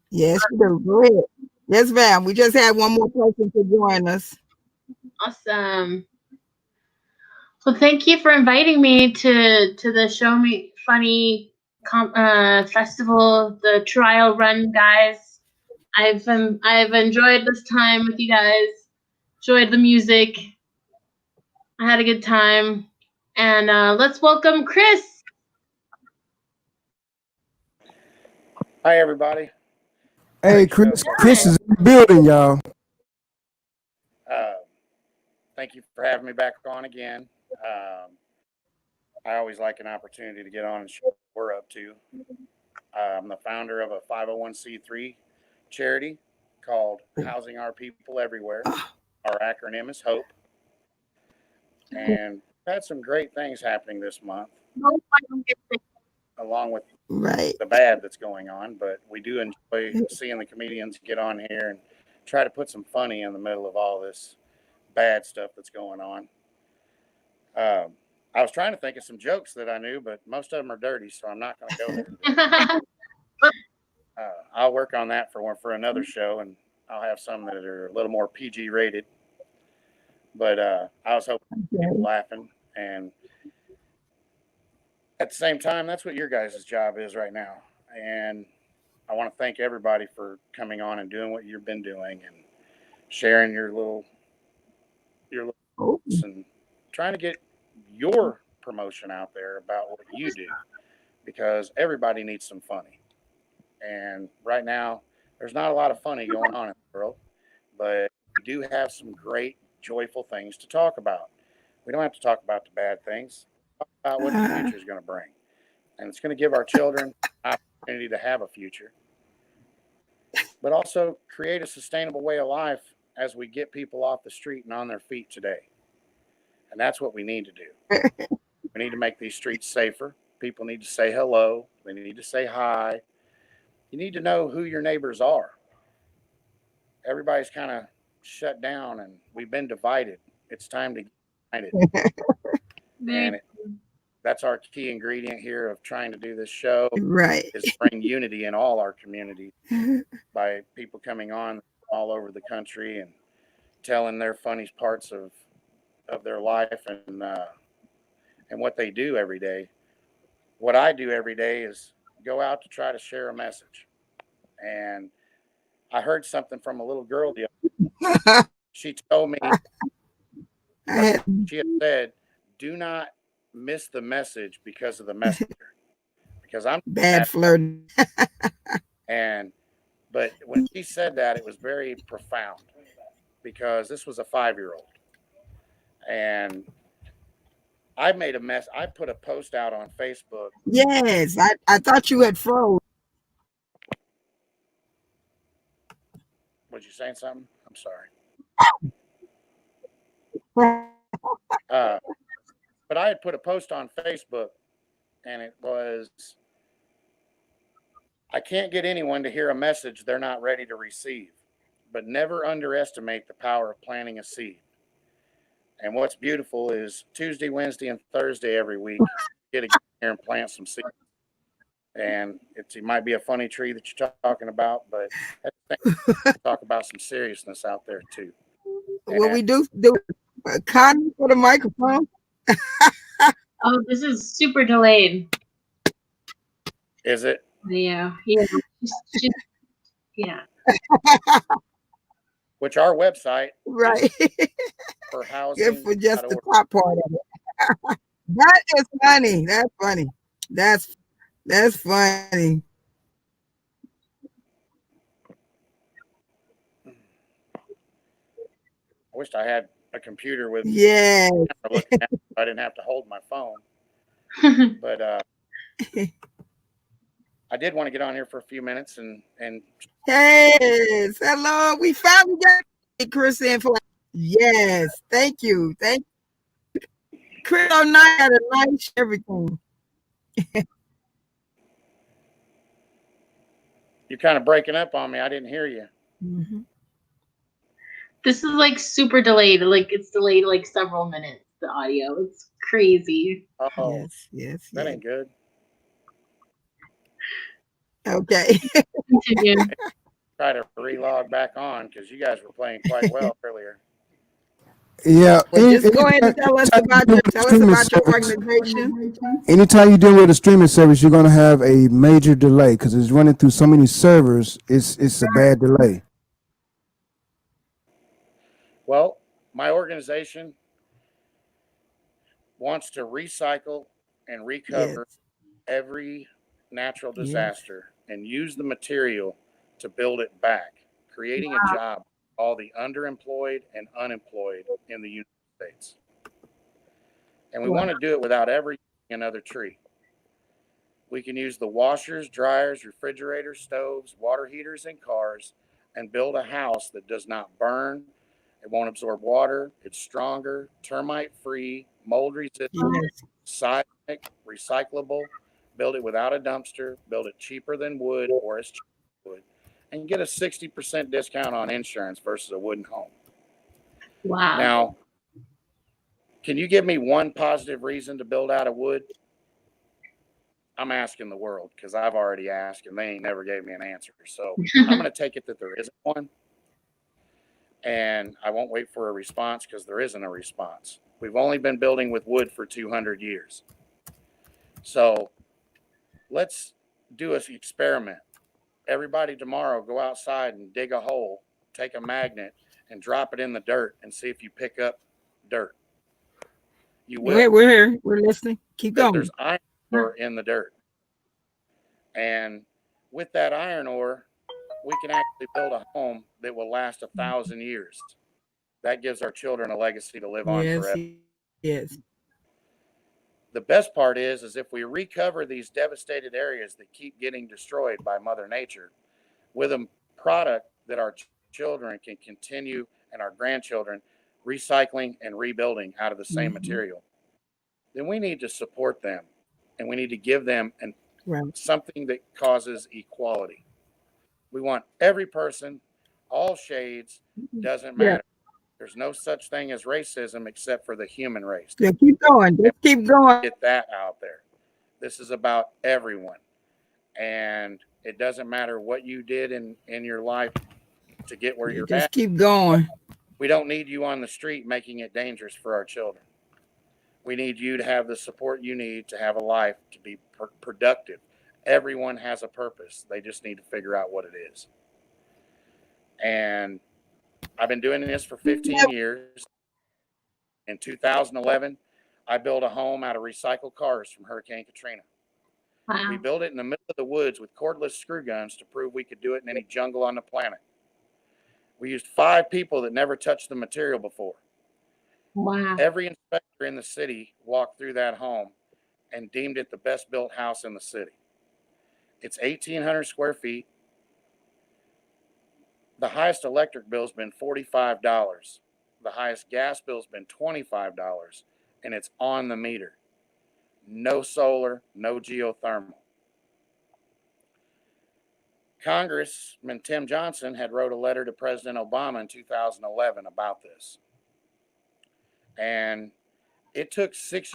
Yes, we do. Go ahead. Yes, ma'am. We just had one more person to join us. Awesome. Well, thank you for inviting me to the Show Me Funny festival, the trial run, guys. I've enjoyed this time with you guys. Enjoyed the music. I had a good time, and let's welcome Chris. Hi, everybody. Hey, Great show. Chris is in the building, y'all. Uh, Thank you for having me back on again. I always like an opportunity to get on and show what we're up to. I'm the founder of a 501c3 charity called Housing Our People Everywhere. Our acronym is HOPE. And we've had some great things happening this month, along with Right. the bad that's going on. But we do enjoy seeing the comedians get on here and try to put some funny in the middle of all this bad stuff that's going on. I was trying to think of some jokes that I knew, but most of them are dirty, so I'm not going to go there. I'll work on that for another show, and I'll have some that are a little more PG rated. But I was hoping people laughing, and at the same time, that's what your guys' job is right now. And I want to thank everybody for coming on and doing what you've been doing and sharing your little and trying to get your promotion out there about what you do, because everybody needs some funny. And right now, there's not a lot of funny going on in the world, but we do have some great, joyful things to talk about. We don't have to talk about the bad things, talk about what the future is going to bring. And it's going to give our children an opportunity to have a future, but also create a sustainable way of life as we get people off the street and on their feet today. And that's what we need to do. We need to make these streets safer. People need to say hello. They need to say hi. You need to know who your neighbors are. Everybody's kind of shut down and we've been divided. It's time to get united. And that's our key ingredient here of trying to do this show, Right. is bring unity in all our communities by people coming on all over the country and telling their funny parts of their life and what they do every day. What I do every day is go out to try to share a message. And I heard something from a little girl the other day. She told me, she had said, do not miss the message because of the messenger. Because I'm bad flirting. And but when she said that, it was very profound because this was a 5-year-old. And I made a mess. I put a post out on Facebook. Yes, I thought you had froze. Was you saying something? I'm sorry. Right. But I had put a post on Facebook, and it was, I can't get anyone to hear a message they're not ready to receive, but never underestimate the power of planting a seed. And what's beautiful is Tuesday, Wednesday, and Thursday every week, get to get here and plant some seeds. And it might be a funny tree that you're talking about, but at the same time, talk about some seriousness out there too. What And we do Connie for the microphone. Oh, this is super delayed. is it? Yeah, yeah, just, yeah. Which our website is Right. for Good for just the housing.org. top part of it. That is funny. That's funny. That's funny. I wished I had a computer with Yeah. camera looking at it, so I didn't have to hold my phone. But I did want to get on here for a few minutes and Yes. Hello. We finally got Chris in for. Yes. Thank you. Thank you. Chris on night had a nice everything. you're kind of breaking up on me. I didn't hear you. Mhm. This is like super delayed. Like it's delayed like several minutes. The audio. It's crazy. Oh, Yes. that ain't good. Okay. Continue. Try to relog back on because you guys were playing quite well earlier. Yeah. Well, just go ahead and tell us about your organization. Anytime you deal with a streaming service, you're gonna have a major delay because it's running through so many servers. It's a bad delay. Well, my organization wants to recycle and recover Yes. every natural Yes. disaster and use the material to build it back, creating a job for all the underemployed and unemployed in the United States. And we Wow. want to do it without ever using another tree. We can use the washers, dryers, refrigerators, stoves, water heaters, and cars and build a house that does not burn. It won't absorb water. It's stronger, termite free, mold resistant, Yes. seismic, recyclable. Build it without a dumpster. Build it cheaper than wood or as cheap as wood. And get a 60% discount on insurance versus a wooden home. Wow. Now, can you give me one positive reason to build out of wood? I'm asking the world because I've already asked and they ain't never gave me an answer. So I'm going to take it that there isn't one. And I won't wait for a response because there isn't a response. We've only been building with wood for 200 years. So let's do an experiment. Everybody tomorrow go outside and dig a hole, take a magnet, and drop it in the dirt and see if you pick up dirt. You Go ahead. will We're here. We're listening. Keep because going. there's iron ore in the dirt. And with that iron ore, we can actually build a home that will last 1,000 years. That gives our children a legacy to live on Yes. forever. Yes. The best part is if we recover these devastated areas that keep getting destroyed by Mother Nature with a product that our children can continue and our grandchildren recycling and rebuilding out of the same Mm-hmm. material, then we need to support them and we need to give them Right. something that causes equality. We want every person, all shades, doesn't Yeah. matter. There's no such thing as racism except for the human race. Yeah. Keep going. And Just keep going. get that out there. This is about everyone. And it doesn't matter what you did in your life to get where Yeah, you're just at. keep going. We don't need you on the street making it dangerous for our children. We need you to have the support you need to have a life to be productive. Everyone has a purpose. They just need to figure out what it is. And I've been doing this for 15 years. In 2011, I built a home out of recycled cars from Hurricane Katrina. We Wow. built it in the middle of the woods with cordless screw guns to prove we could do it in any jungle on the planet. We used 5 people that never touched the material before. Wow. Every inspector in the city walked through that home and deemed it the best built house in the city. It's 1,800 square feet. The highest electric bill's been $45. The highest gas bill's been $25, and it's on the meter. No solar, no geothermal. Congressman Tim Johnson had wrote a letter to President Obama in 2011 about this. And it took 6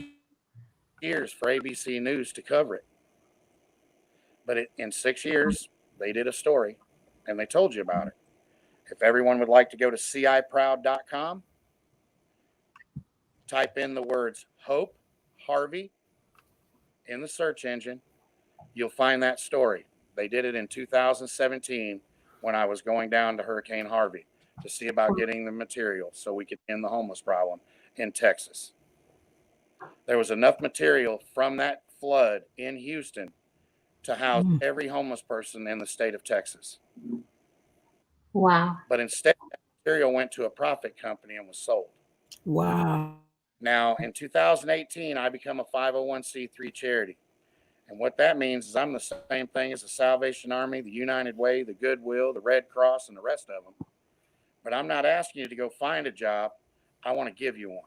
years for ABC News to cover it. But in 6 years, they did a story and they told you about it. If everyone would like to go to ciproud.com, type in the words Hope Harvey in the search engine, you'll find that story. They did it in 2017 when I was going down to Hurricane Harvey to see about getting the material so we could end the homeless problem in Texas. There was enough material from that flood in Houston to house every homeless person in the state of Texas. Wow. But instead, that material went to a profit company and was sold. Wow. Now, in 2018, I become a 501c3 charity. And what that means is I'm the same thing as the Salvation Army, the United Way, the Goodwill, the Red Cross, and the rest of them. But I'm not asking you to go find a job. I want to give you one.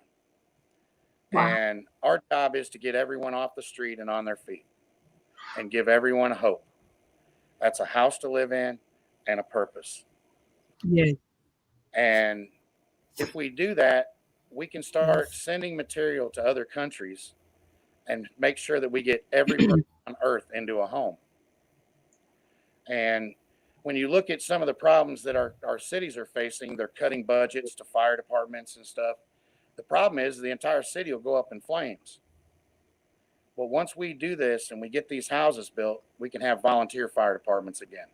Wow. And our job is to get everyone off the street and on their feet and give everyone hope. That's a house to live in and a purpose. Yes. And if we do that, we can start sending material to other countries and make sure that we get every person on earth into a home. And when you look at some of the problems that our cities are facing, they're cutting budgets to fire departments and stuff. The problem is the entire city will go up in flames. Well, once we do this and we get these houses built, we can have volunteer fire departments again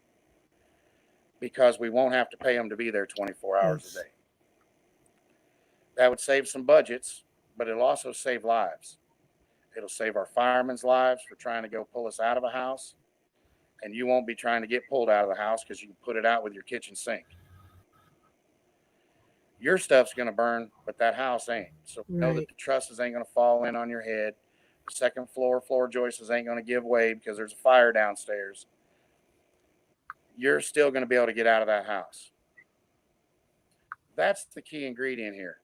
because we won't have to pay them to be there 24 hours a day. That would save some budgets, but it'll also save lives. It'll save our firemen's lives for trying to go pull us out of a house, and you won't be trying to get pulled out of the house because you can put it out with your kitchen sink. Your stuff's going to burn, but that house ain't. So know that the trusses ain't going to fall in on your head. The second floor joists ain't going to give way because there's a fire downstairs. You're still going to be able to get out of that house. That's the key ingredient here.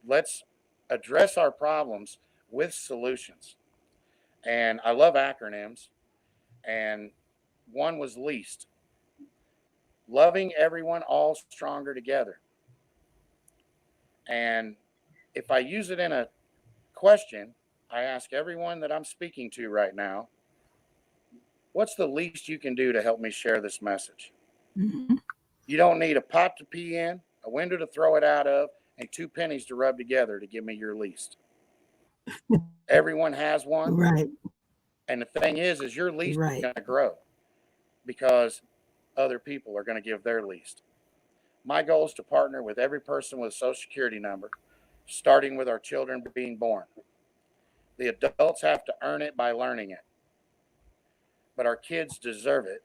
Let's address our problems with solutions. And I love acronyms. And one was LEAST. Loving everyone, all stronger together. And if I use it in a question, I ask everyone that I'm speaking to right now, what's the least you can do to help me share this message? Mm-hmm. You don't need a pot to pee in, a window to throw it out of, and 2 pennies to rub together to give me your least. Everyone has one. Right. And the thing is your least Right. is going to grow because other people are going to give their least. My goal is to partner with every person with a social security number, starting with our children being born. The adults have to earn it by learning it. But our kids deserve it.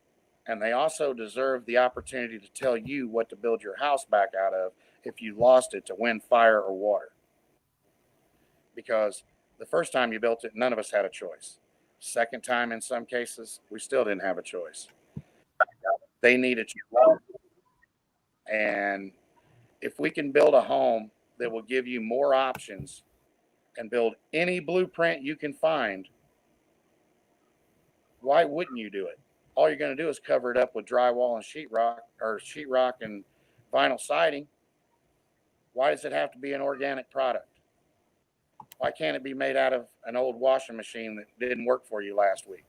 And they also deserve the opportunity to tell you what to build your house back out of if you lost it to wind, fire, or water. Because the first time you built it, none of us had a choice. Second time, in some cases, we still didn't have a choice. They needed you. And if we can build a home that will give you more options and build any blueprint you can find, why wouldn't you do it? All you're going to do is cover it up with drywall and sheetrock and vinyl siding. Why does it have to be an organic product? Why can't it be made out of an old washing machine that didn't work for you last week?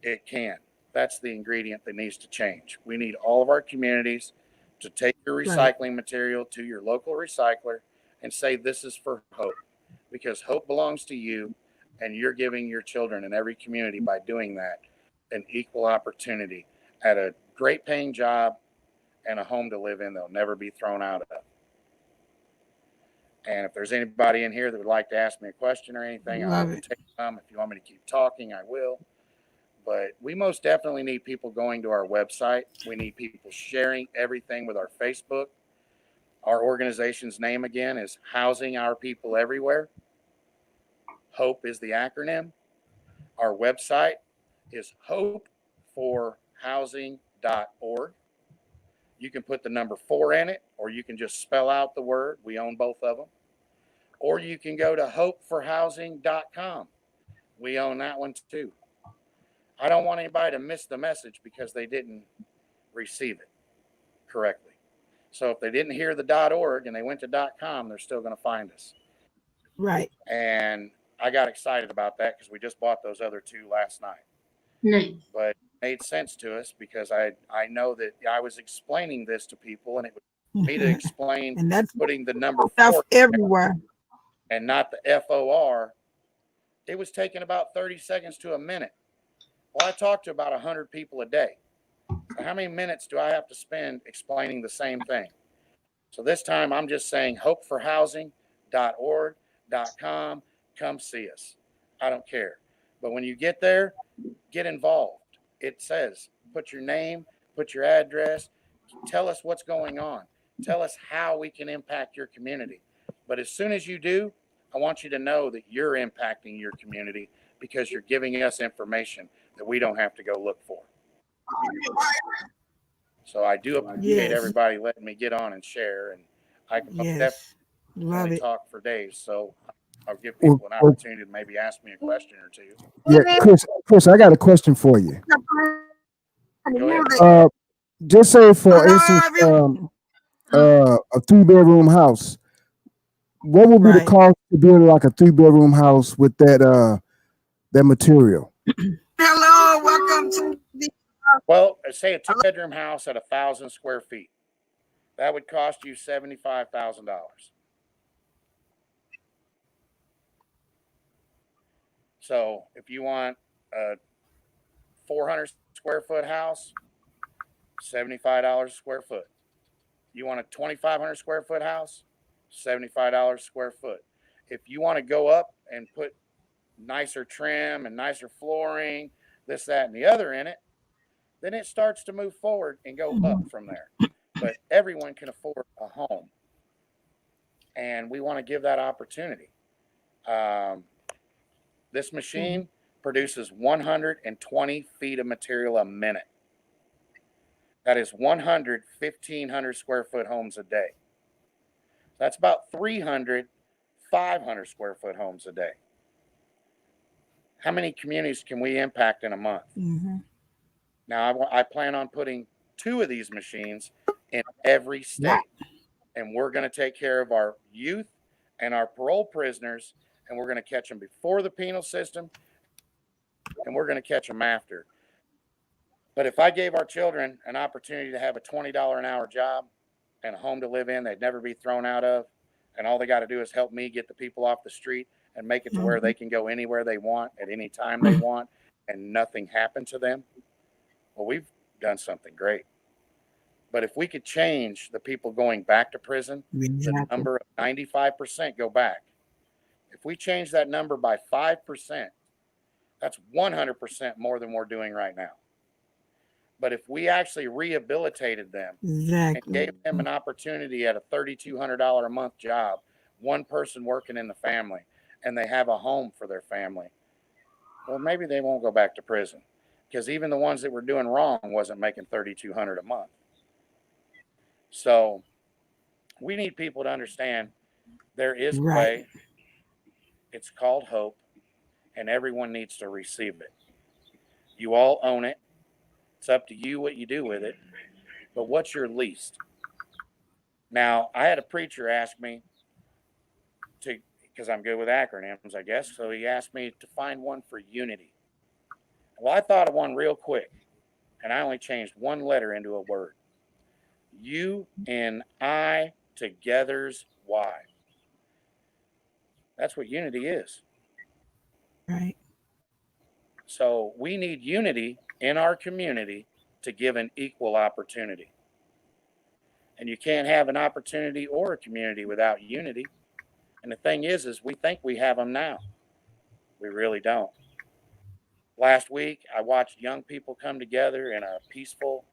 It can. That's the ingredient that needs to change. We need all of our communities to take your recycling material to your local recycler and say, this is for hope, because hope belongs to you, and you're giving your children in every community by doing that an equal opportunity at a great paying job and a home to live in they'll never be thrown out of. And if there's anybody in here that would like to ask me a question or anything, I will take some. If you want me to keep talking, I will. But we most definitely need people going to our website. We need people sharing everything with our Facebook. Our organization's name again is Housing Our People Everywhere. HOPE is the acronym. Our website is hopeforhousing.org. You can put the number 4 in it, or you can just spell out the word. We own both of them. Or you can go to hopeforhousing.com. We own that one too. I don't want anybody to miss the message because they didn't receive it correctly. So if they didn't hear the .org and they went to .com, they're still going to find us. Right. And I got excited about that because we just bought those other two last night. Nice. But it made sense to us because I know that I was explaining this to people, and it was me to explain And that's putting the number stuff 4 everywhere. and not the FOR. It was taking about 30 seconds to a minute. Well, I talk to about 100 people a day. So how many minutes do I have to spend explaining the same thing? So this time I'm just saying hopeforhousing.org.com. Come see us. I don't care. But when you get there, get involved. It says put your name, put your address, tell us what's going on. Tell us how we can impact your community. But as soon as you do, I want you to know that you're impacting your community because you're giving us information that we don't have to go look for. So I do appreciate everybody letting me get on and share, and I can definitely talk for days. So I'll give people an opportunity to maybe ask me a question or two. Yeah, Chris, I got a question for you. Go ahead. Just say, for instance, a 3-bedroom house. What would be the cost to build like a 3-bedroom house with that material? Hello, welcome to the. Well, say a 2-bedroom house at 1,000 square feet. That would cost you $75,000. So if you want a 400 square foot house, $75 a square foot. You want a 2,500 square foot house, $75 a square foot. If you want to go up and put nicer trim and nicer flooring, this, that, and the other in it, then it starts to move forward and go up from there. But everyone can afford a home, and we want to give that opportunity. This machine produces 120 feet of material a minute. That is 1,500 square foot homes a day. That's about 300 500 square foot homes a day. How many communities can we impact in a month? Mm-hmm. Now, I plan on putting 2 of these machines in every state. And we're going to take care of our youth and our parole prisoners, and we're going to catch them before the penal system, and we're going to catch them after. But if I gave our children an opportunity to have a $20 an hour job and a home to live in they'd never be thrown out of, and all they got to do is help me get the people off the street and make it to where they can go anywhere they want at any time they want and nothing happened to them, well, we've done something great. But if we could change the people going back to prison, the number of 95% go back. If we change that number by 5%, that's 100% more than we're doing right now. But if we actually rehabilitated them and gave them an opportunity at a $3,200 a month job, one person working in the family, and they have a home for their family, well, maybe they won't go back to prison, because even the ones that were doing wrong wasn't making $3,200 a month. So we need people to understand there is a way. It's called hope, and everyone needs to receive it. You all own it. It's up to you what you do with it. But what's your least? Now, I had a preacher ask me to, because I'm good with acronyms, I guess. So he asked me to find one for unity. Well, I thought of one real quick, and I only changed one letter into a word. U-N-I together's Y. That's what unity is. Right. So we need unity in our community to give an equal opportunity. And you can't have an opportunity or a community without unity. And the thing is we think we have them now. We really don't. Last week, I watched young people come together in a peaceful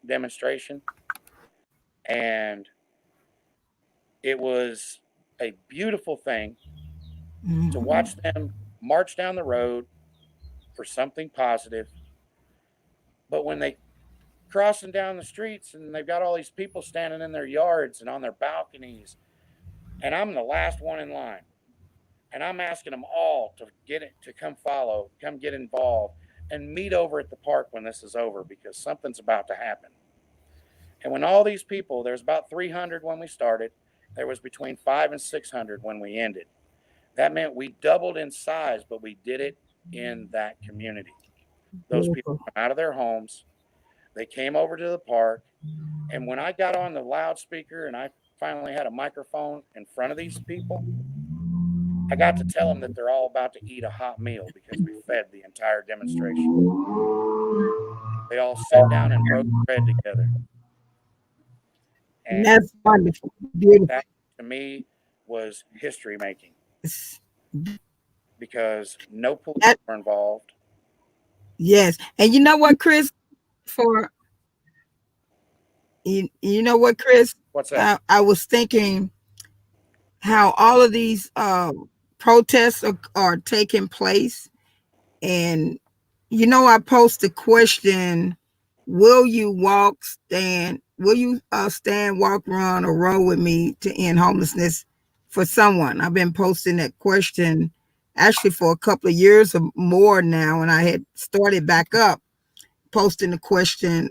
demonstration, and it was a beautiful thing to watch them march down the road for something positive. But when they crossing down the streets and they've got all these people standing in their yards and on their balconies, and I'm the last one in line, and I'm asking them all to come follow, come get involved, and meet over at the park when this is over, because something's about to happen. And when all these people, there's about 300 when we started, there was between 5 and 600 when we ended. That meant we doubled in size, but we did it in that community. Those people Beautiful. came out of their homes, they came over to the park, and when I got on the loudspeaker and I finally had a microphone in front of these people, I got to tell them that they're all about to eat a hot meal because we fed the entire demonstration. They all sat down and broke bread together. And And that's wonderful. Beautiful. that to me was history making Yes. because no police That, were involved. yes. And you know what, Chris? For you know what, Chris? What's that? I was thinking how all of these protests are taking place. And, I posed the question, will you stand, walk, run, or roll with me to end homelessness for someone? I've been posting that question actually for a couple of years or more now. And I had started back up posting the question,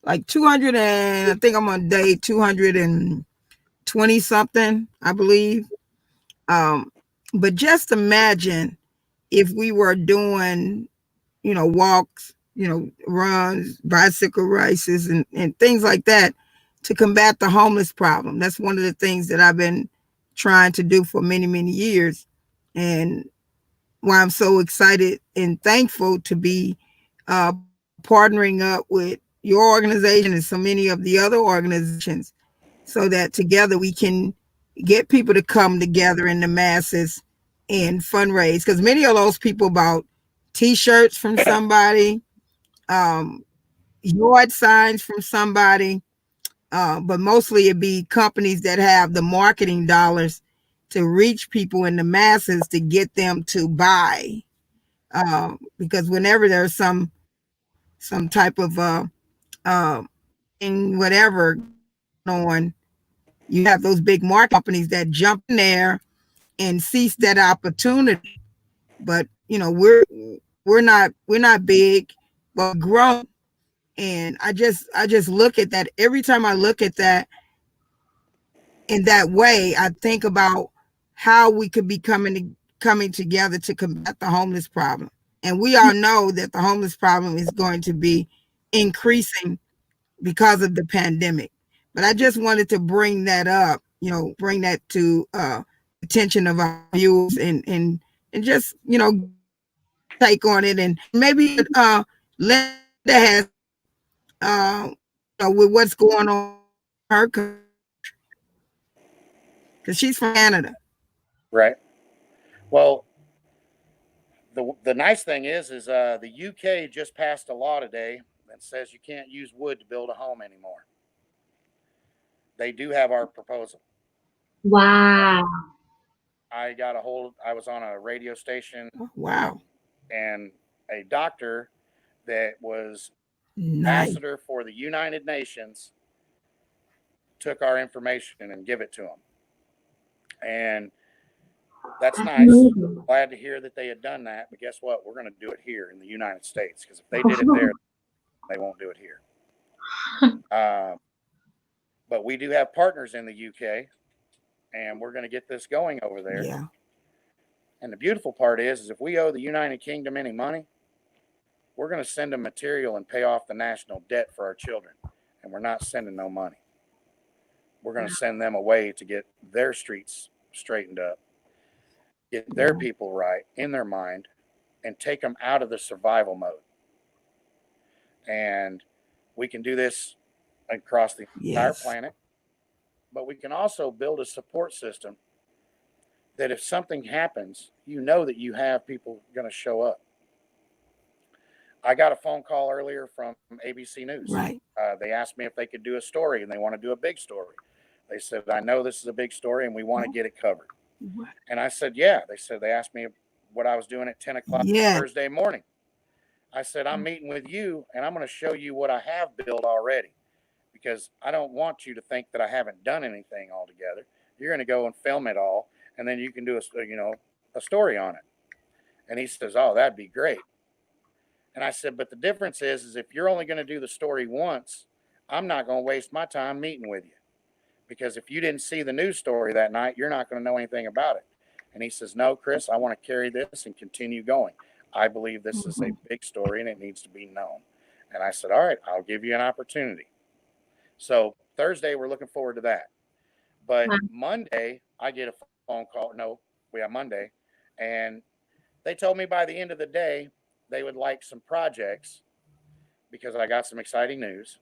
like 200 and I think I'm on day 220 something, I believe. Um, but just imagine if we were doing, walks, runs, bicycle races, and things like that to combat the homeless problem. That's one of the things that I've been trying to do for many, many years. And why I'm so excited and thankful to be partnering up with your organization and so many of the other organizations so that together we can get people to come together in the masses and fundraise. Because many of those people bought T-shirts from somebody, um, yard signs from somebody, but mostly it be companies that have the marketing dollars to reach people in the masses to get them to buy. Because whenever there's some type of uh, whatever on, you have those big market companies that jump in there and seize that opportunity. But we're not big, but grown. And I just look at that every time I look at that in that way. I think about how we could be coming together to combat the homeless problem. And we all know that the homeless problem is going to be increasing because of the pandemic. But I just wanted to bring that up, bring that to attention of our viewers, and just take on it, and maybe Linda has with what's going on in her country, because she's from Canada. Right. Well, the nice thing is the UK just passed a law today that says you can't use wood to build a home anymore. They do have our proposal. Wow. I was on a radio station, Oh, wow. and a doctor that was Nice. ambassador for the United Nations took our information and give it to him. And that's nice. Amazing. Glad to hear that they had done that. But guess what? We're going to do it here in the United States, because if they did it there, they won't do it here. Uh, but we do have partners in the UK, and we're going to get this going over there. Yeah. And the beautiful part is if we owe the United Kingdom any money, we're going to send them material and pay off the national debt for our children. And we're not sending no money. We're going to send them a way to get their streets straightened up, get their people right in their mind, and take them out of the survival mode. And we can do this across the entire Yes. planet, but we can also build a support system that if something happens, you know that you have people going to show up. I got a phone call earlier from ABC News. Right. They asked me if they could do a story, and they want to do a big story. They said, I know this is a big story, and we want to get it covered. And I said, yeah. They asked me what I was doing at 10 o'clock Yeah. Thursday morning. I said, I'm meeting with you, and I'm going to show you what I have built already, because I don't want you to think that I haven't done anything altogether. You're going to go and film it all, and then you can do a story on it. And he says, oh, that'd be great. And I said, but the difference is if you're only going to do the story once, I'm not going to waste my time meeting with you because if you didn't see the news story that night, you're not going to know anything about it. And he says, no, Chris, I want to carry this and continue going. I believe this is a big story and it needs to be known. And I said, all right, I'll give you an opportunity. So Thursday, we're looking forward to that. But Monday, I get a phone call. No, we have Monday. And they told me by the end of the day, they would like some projects because I got some exciting news.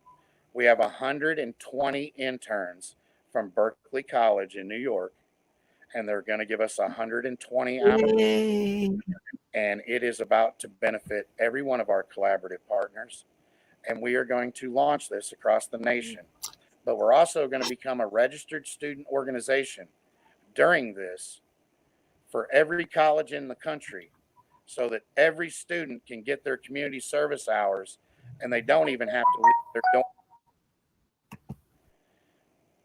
We have 120 interns from Berkeley College in New York, and they're going to give us 120 hours. And it is about to benefit every one of our collaborative partners. And we are going to launch this across the nation. But we're also going to become a registered student organization during this for every college in the country so that every student can get their community service hours and they don't even have to leave their dorm.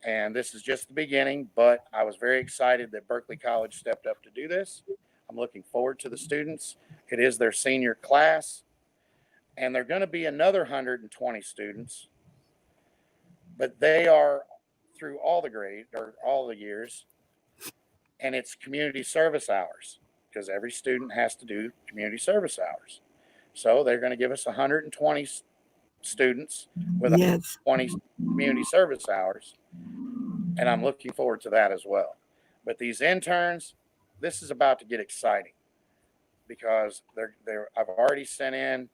And this is just the beginning, but I was very excited that Berkeley College stepped up to do this. I'm looking forward to the students. It is their senior class, and they're going to be another 120 students, but they are through all the grade or all the years, and it's community service hours because every student has to do community service hours. So they're going to give us 120 students with 120 community service hours, and I'm looking forward to that as well. But these interns, this is about to get exciting because I've already sent in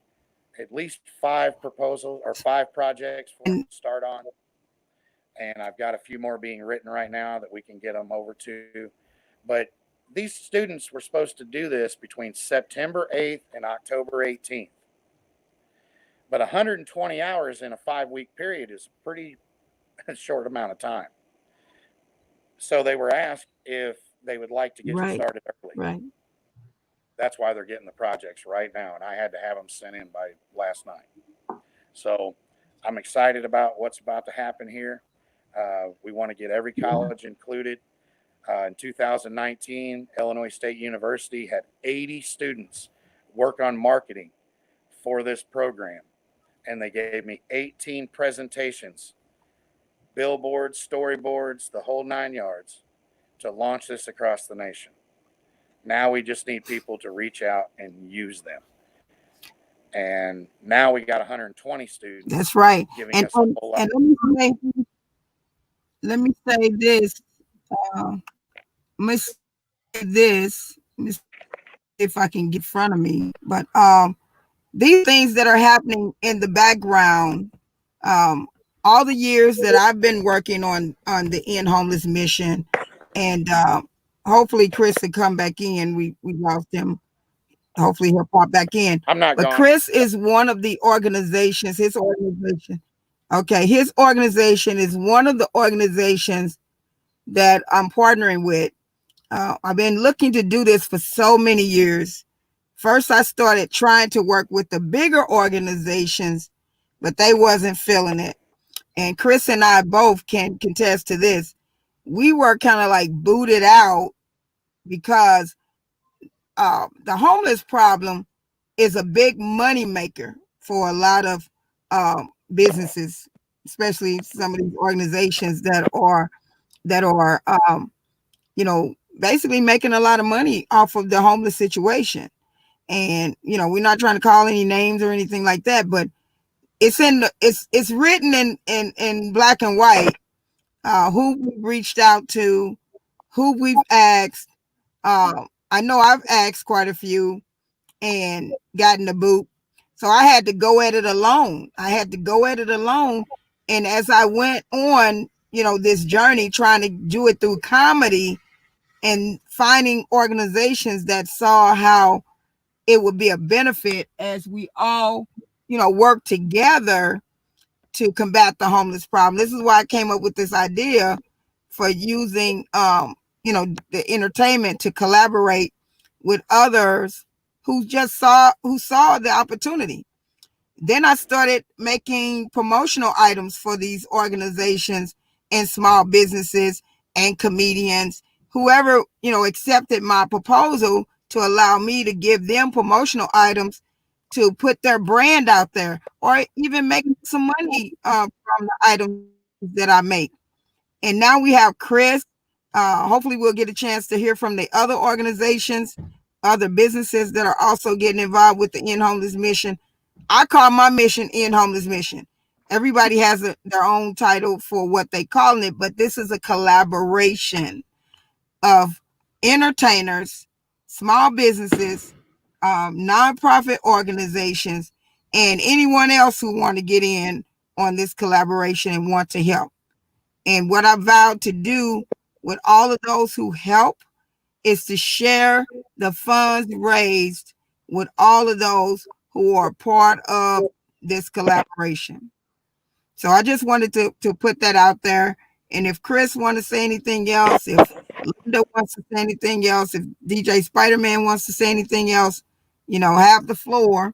at least 5 proposals or 5 projects for them to start on. And I've got a few more being written right now that we can get them over to. But these students were supposed to do this between September 8th and October 18th. But 120 hours in a 5-week period is a pretty short amount of time. So they were asked if they would like to get you started early. Right. That's why they're getting the projects right now. And I had to have them sent in by last night. So I'm excited about what's about to happen here. We want to get every college included. In 2019, Illinois State University had 80 students work on marketing for this program. And they gave me 18 presentations, billboards, storyboards, the whole 9 yards to launch this across the nation. Now we just need people to reach out and use them. And now we got 120 students. That's right. Giving And, us a whole lot. and let me say this. Let me say this. Let me see if I can get in front of me. But these things that are happening in the background, all the years that I've been working on the End Homeless mission, and hopefully Chris will come back in. We lost him. Hopefully he'll pop back in. I'm not but gone. Chris is one of the organizations, his organization. Okay, his organization is one of the organizations that I'm partnering with. I've been looking to do this for so many years. First, I started trying to work with the bigger organizations, but they wasn't feeling it. And Chris and I both can contest to this. We were kind of like booted out because the homeless problem is a big money maker for a lot of businesses, especially some of these organizations that are basically making a lot of money off of the homeless situation. And we're not trying to call any names or anything like that, but it's it's written in black and white who we've reached out to, who we've asked. I know I've asked quite a few and gotten the boot. So I had to go at it alone. And as I went on, this journey trying to do it through comedy and finding organizations that saw how it would be a benefit as we all, work together to combat the homeless problem. This is why I came up with this idea for using, the entertainment to collaborate with others who saw the opportunity. Then I started making promotional items for these organizations and small businesses and comedians, whoever, accepted my proposal to allow me to give them promotional items. to put their brand out there or even make some money from the items that I make. And now we have Chris. Hopefully, we'll get a chance to hear from the other organizations, other businesses that are also getting involved with the End Homeless Mission. I call my mission End Homeless Mission. Everybody has their own title for what they calling it, but this is a collaboration of entertainers, small businesses, nonprofit organizations, and anyone else who want to get in on this collaboration and want to help. And what I vowed to do with all of those who help is to share the funds raised with all of those who are part of this collaboration. So I just wanted to put that out there. And if Chris wants to say anything else, if Linda wants to say anything else, if DJ Spider-Man wants to say anything else, have the floor.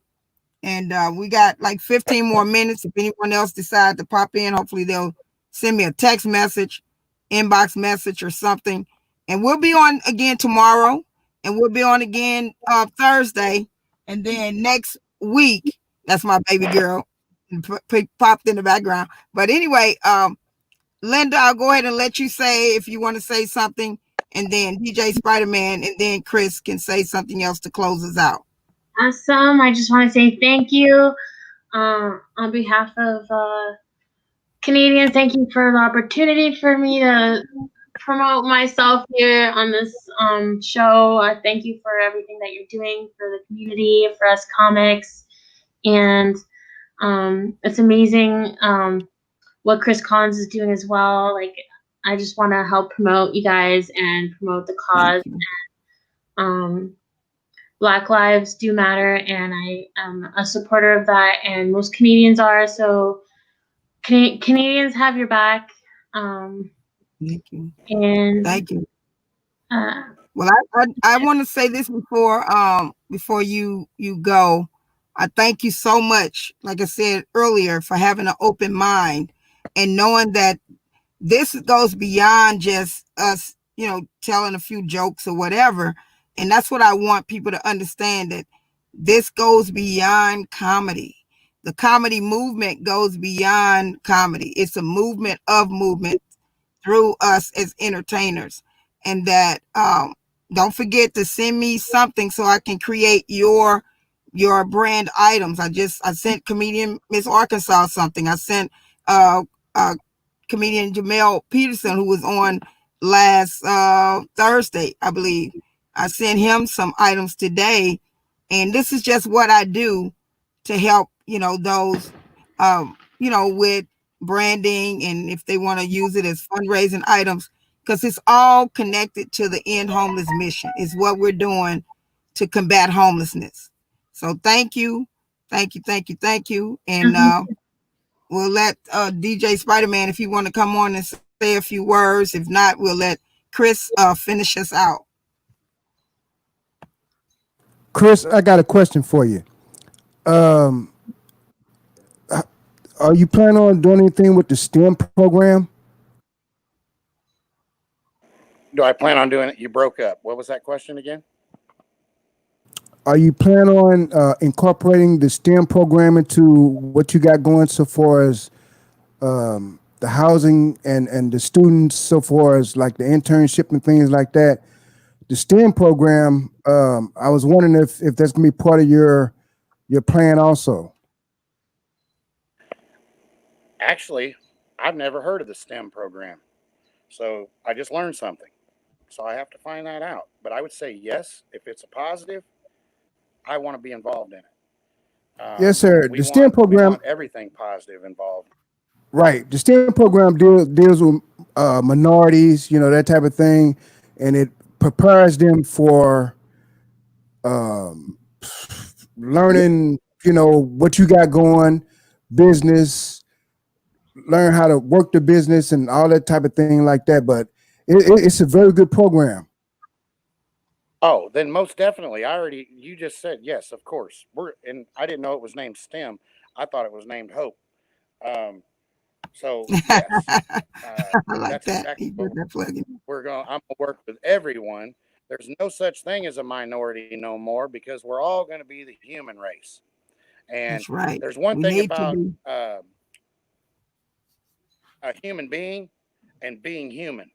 And we got like 15 more minutes. If anyone else decides to pop in, hopefully they'll send me a text message, inbox message or something. And we'll be on again tomorrow. And we'll be on again Thursday. And then next week, that's my baby girl popped in the background. But anyway, Linda, I'll go ahead and let you say if you want to say something. And then DJ Spider-Man and then Chris can say something else to close us out. Awesome. I just want to say thank you on behalf of Canadians. Thank you for the opportunity for me to promote myself here on this show. Thank you for everything that you're doing for the community, for us comics. And it's amazing what Chris Collins is doing as well. Like, I just want to help promote you guys and promote the cause. And, Black lives do matter, and I am a supporter of that, and most Canadians are. So Canadians have your back. Thank you. And thank you. Well, I want to say this before you go. I thank you so much, like I said earlier, for having an open mind and knowing that this goes beyond just us, telling a few jokes or whatever. And that's what I want people to understand, that this goes beyond comedy. The comedy movement goes beyond comedy. It's a movement of movement through us as entertainers. And that don't forget to send me something so I can create your brand items. I sent comedian Miss Arkansas something. I sent comedian Jamel Peterson, who was on last Thursday, I believe. I sent him some items today. And this is just what I do to help, those, with branding, and if they want to use it as fundraising items, because it's all connected to the End Homeless Mission. Is what we're doing to combat homelessness. So thank you. Thank you. Thank you. Thank you. And we'll let DJ Spider-Man, if you want to come on and say a few words. If not, we'll let Chris finish us out. Chris, I got a question for you. Um, are you planning on doing anything with the STEM program? Do I plan on doing it? You broke up. What was that question again? Are you planning on incorporating the STEM program into what you got going so far as the housing and the students, so far as like the internship and things like that? The STEM program, I was wondering if that's gonna be part of your plan also. Actually, I've never heard of the STEM program. So I just learned something. So I have to find that out. But I would say yes, if it's a positive, I want to be involved in it. Yes, sir. The STEM We program, want everything positive involved. right? The STEM program deals with minorities, that type of thing, and it prepares them for um, learning, what you got going, business, learn how to work the business and all that type of thing like that. But it's a very good program. Oh, then most definitely. You just said yes, of course. And I didn't know it was named STEM. I thought it was named Hope. Um, so yes, I like that's that. exactly He what did that plug-in. I'm gonna work with everyone. There's no such thing as a minority no more because we're all going to be the human race. And That's right. there's one We thing need to about be. a human being and being human.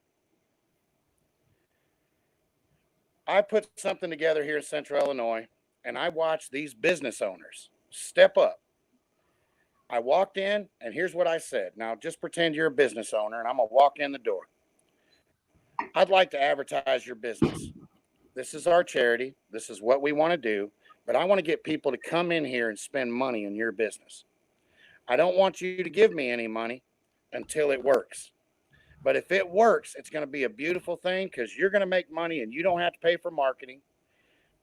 I put something together here in Central Illinois, and I watched these business owners step up. I walked in, and here's what I said. Now, just pretend you're a business owner, and I'm going to walk in the door. I'd like to advertise your business. This is our charity. This is what we want to do. But I want to get people to come in here and spend money in your business. I don't want you to give me any money until it works. But if it works, it's going to be a beautiful thing because you're going to make money and you don't have to pay for marketing.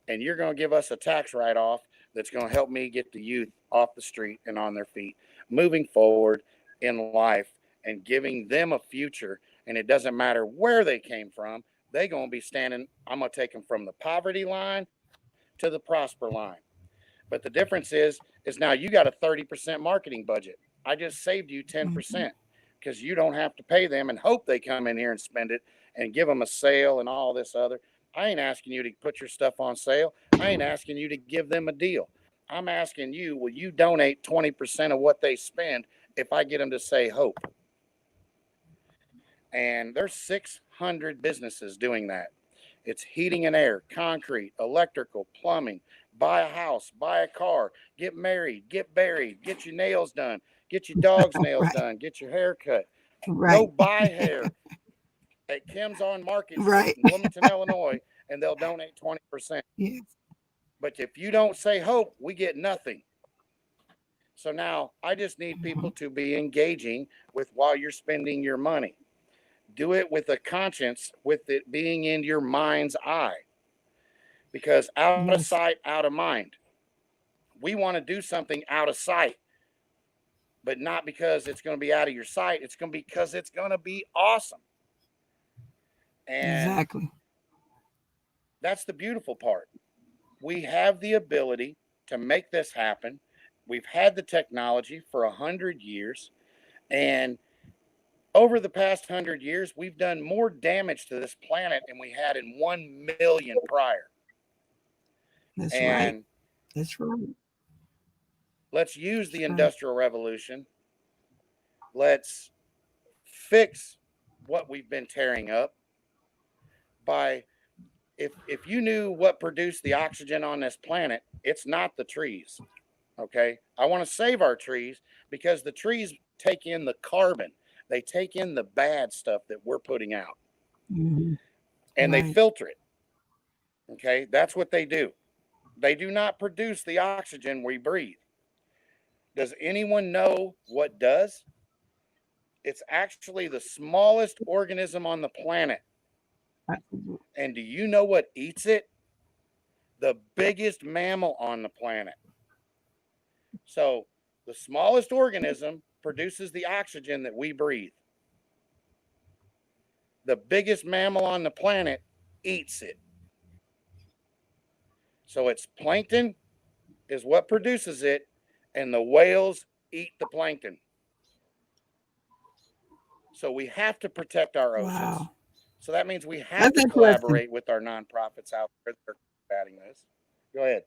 And you're going to give us a tax write off that's going to help me get the youth off the street and on their feet, moving forward in life and giving them a future. And it doesn't matter where they came from, they're going to be standing. I'm going to take them from the poverty line to the prosper line. But the difference is now you got a 30% marketing budget. I just saved you 10% because you don't have to pay them and hope they come in here and spend it and give them a sale and all this other. I ain't asking you to put your stuff on sale. I ain't asking you to give them a deal. I'm asking you, will you donate 20% of what they spend if I get them to say hope? And there's 600 businesses doing that. It's heating and air, concrete, electrical, plumbing, buy a house, buy a car, get married, get buried, get your nails done, get your dog's nails Right. done, get your hair cut. Right. Go buy hair at Kim's on Market Street Right. in Wilmington, Illinois, and they'll donate 20%. Yes. But if you don't say hope, we get nothing. So now I just need people to be engaging with while you're spending your money. Do it with a conscience, with it being in your mind's eye. Because out of Yes. sight, out of mind. We want to do something out of sight, but not because it's going to be out of your sight. It's going to be because it's going to be awesome. And Exactly. that's the beautiful part. We have the ability to make this happen. We've had the technology for 100 years. And over the past 100 years, we've done more damage to this planet than we had in 1 million prior. That's right. And That's right. let's use the That's right. Industrial Revolution. Let's fix what we've been tearing up by if you knew what produced the oxygen on this planet, it's not the trees. Okay? I want to save our trees because the trees take in the carbon. They take in the bad stuff that we're putting out. Mm-hmm. And they Right. filter it. Okay? That's what they do. They do not produce the oxygen we breathe. Does anyone know what does? It's actually the smallest organism on the planet. And do you know what eats it? The biggest mammal on the planet. So the smallest organism produces the oxygen that we breathe. The biggest mammal on the planet eats it. So it's plankton is what produces it, and the whales eat the plankton. So we have to protect our oceans. Wow. So that means we have That's to interesting. collaborate with our nonprofits out there that are combating this. Go ahead.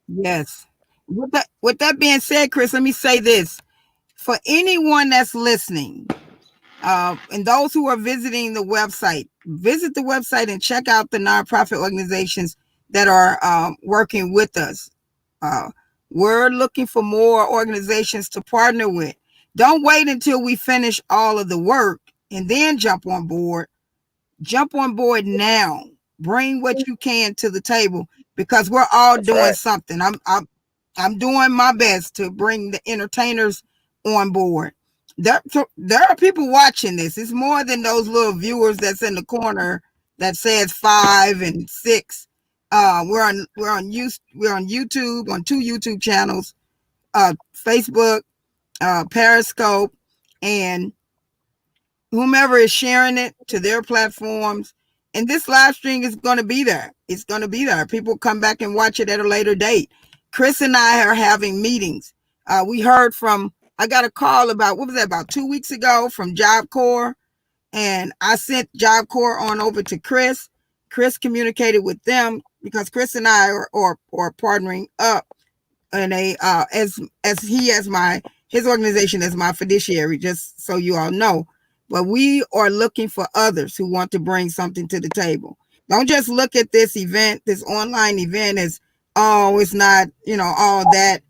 Yes. With that being said, Chris, let me say this. For anyone that's listening, and those who are visiting the website, visit the website and check out the nonprofit organizations that are working with us. We're looking for more organizations to partner with. Don't wait until we finish all of the work and then jump on board. Jump on board now. Bring what you can to the table because we're all That's doing right. something. I'm doing my best to bring the entertainers on board. There are people watching this. It's more than those little viewers that's in the corner that says 5 and 6. We're on YouTube on 2 YouTube channels, Facebook, Periscope, and whomever is sharing it to their platforms. And this live stream is going to be there. It's going to be there. People come back and watch it at a later date. Chris and I are having meetings. We heard from, I got a call about, what was that, about 2 weeks ago from Job Corps. And I sent Job Corps on over to Chris. Chris communicated with them because Chris and I are partnering up in a as he as my his organization as my fiduciary, just so you all know. But we are looking for others who want to bring something to the table. Don't just look at this event, this online event as, oh, it's not, all that.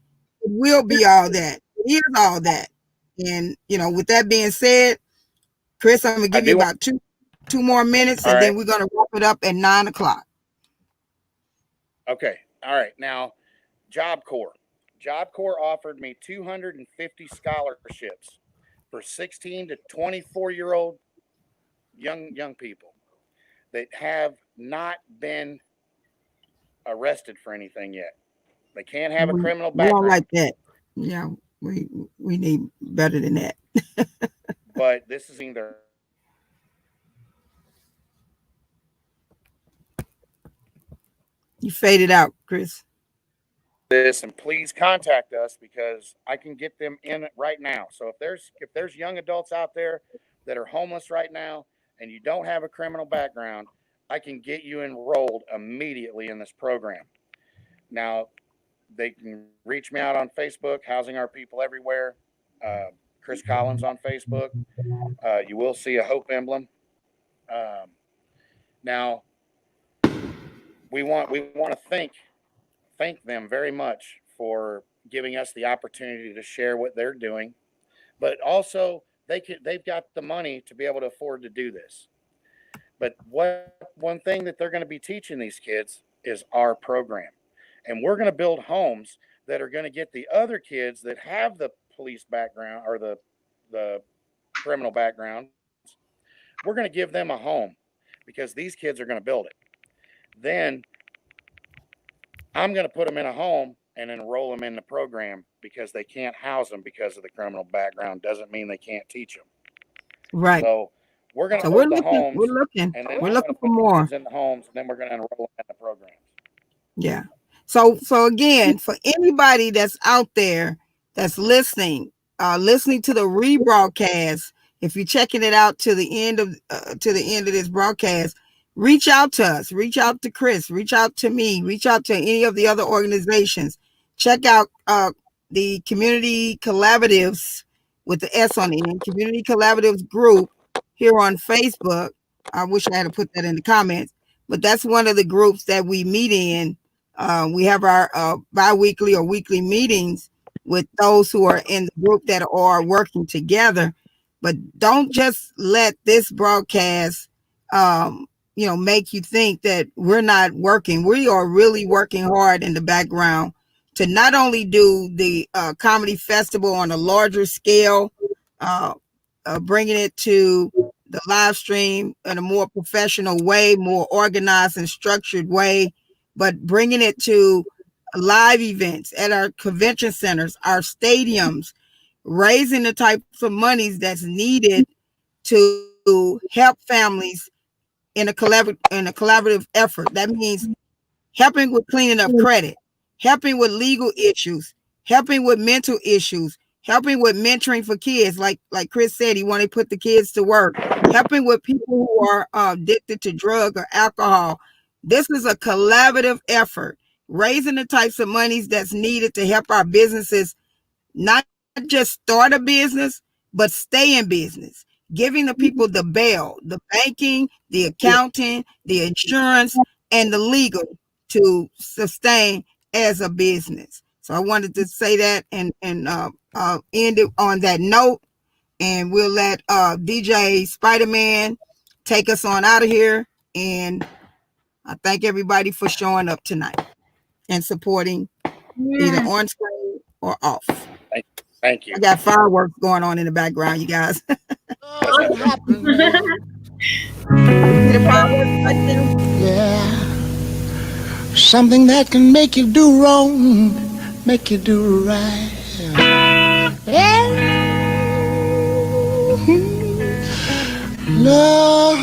It will be all that. It is all that. And with that being said, Chris, I'm gonna give you about two more minutes, and then we're gonna wrap it up at 9 o'clock. Okay. All right. Now, Job Corps. Job Corps offered me 250 scholarships for 16 to 24-year-old young people that have not been arrested for anything yet. They can't have a criminal background. We don't like that. Yeah, we need better than that. But this is either you faded out, Chris. This, and please contact us because I can get them in right now. So if there's young adults out there that are homeless right now and you don't have a criminal background, I can get you enrolled immediately in this program. Now, they can reach me out on Facebook, Housing Our People Everywhere, Chris Collins on Facebook. You will see a hope emblem. Now, we want to thank them very much for giving us the opportunity to share what they're doing, but also they've got the money to be able to afford to do this. But one thing that they're going to be teaching these kids is our program, and we're going to build homes that are going to get the other kids that have the police background or the criminal backgrounds. We're going to give them a home because these kids are going to build it. Then I'm going to put them in a home and enroll them in the program because they can't house them because of the criminal background. Doesn't mean they can't teach them. Right. So we're going to build the homes. We're looking. And then we're looking for more in the homes. And then we're going to enroll them in the programs. Yeah. So again, for anybody that's out there that's listening to the rebroadcast, if you're checking it out to the end of this broadcast, reach out to us, reach out to Chris, reach out to me, reach out to any of the other organizations. Check out the community collaboratives with the S on the end, community collaboratives group here on Facebook. I wish I had put that in the comments, but that's one of the groups that we meet in. We have our bi-weekly or weekly meetings with those who are in the group that are working together. But don't just let this broadcast make you think that we're not working. We are really working hard in the background to not only do the comedy festival on a larger scale, bringing it to the live stream in a more professional way, more organized and structured way, but bringing it to live events at our convention centers, our stadiums, raising the types of monies that's needed to help families in a collaborative effort. That means helping with cleaning up credit, helping with legal issues, helping with mental issues, helping with mentoring for kids. Like Chris said, he wanted to put the kids to work, helping with people who are addicted to drug or alcohol. This is a collaborative effort, raising the types of monies that's needed to help our businesses not just start a business, but stay in business, giving the people the bail, the banking, the accounting, the insurance, and the legal to sustain as a business. So I wanted to say that and end it on that note. And we'll let DJ Spider-Man take us on out of here. And I thank everybody for showing up tonight and supporting either on screen or off. Thank you. I got fireworks going on in the background, you guys. Yeah. Something that can make you do wrong, make you do right. Yeah. Love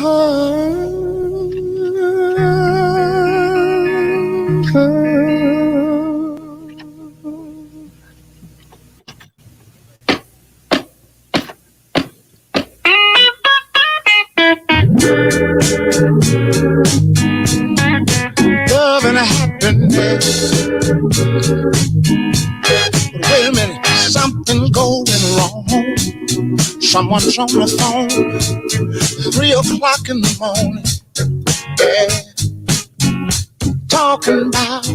and happiness happiness. But wait a minute, something's going wrong. Someone's on the phone, 3 o'clock in the morning, yeah, talking about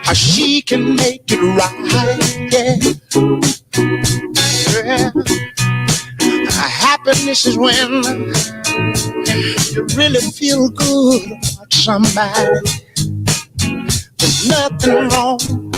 how she can make it right, yeah. Yeah. Happiness is when you really feel good about somebody. There's nothing wrong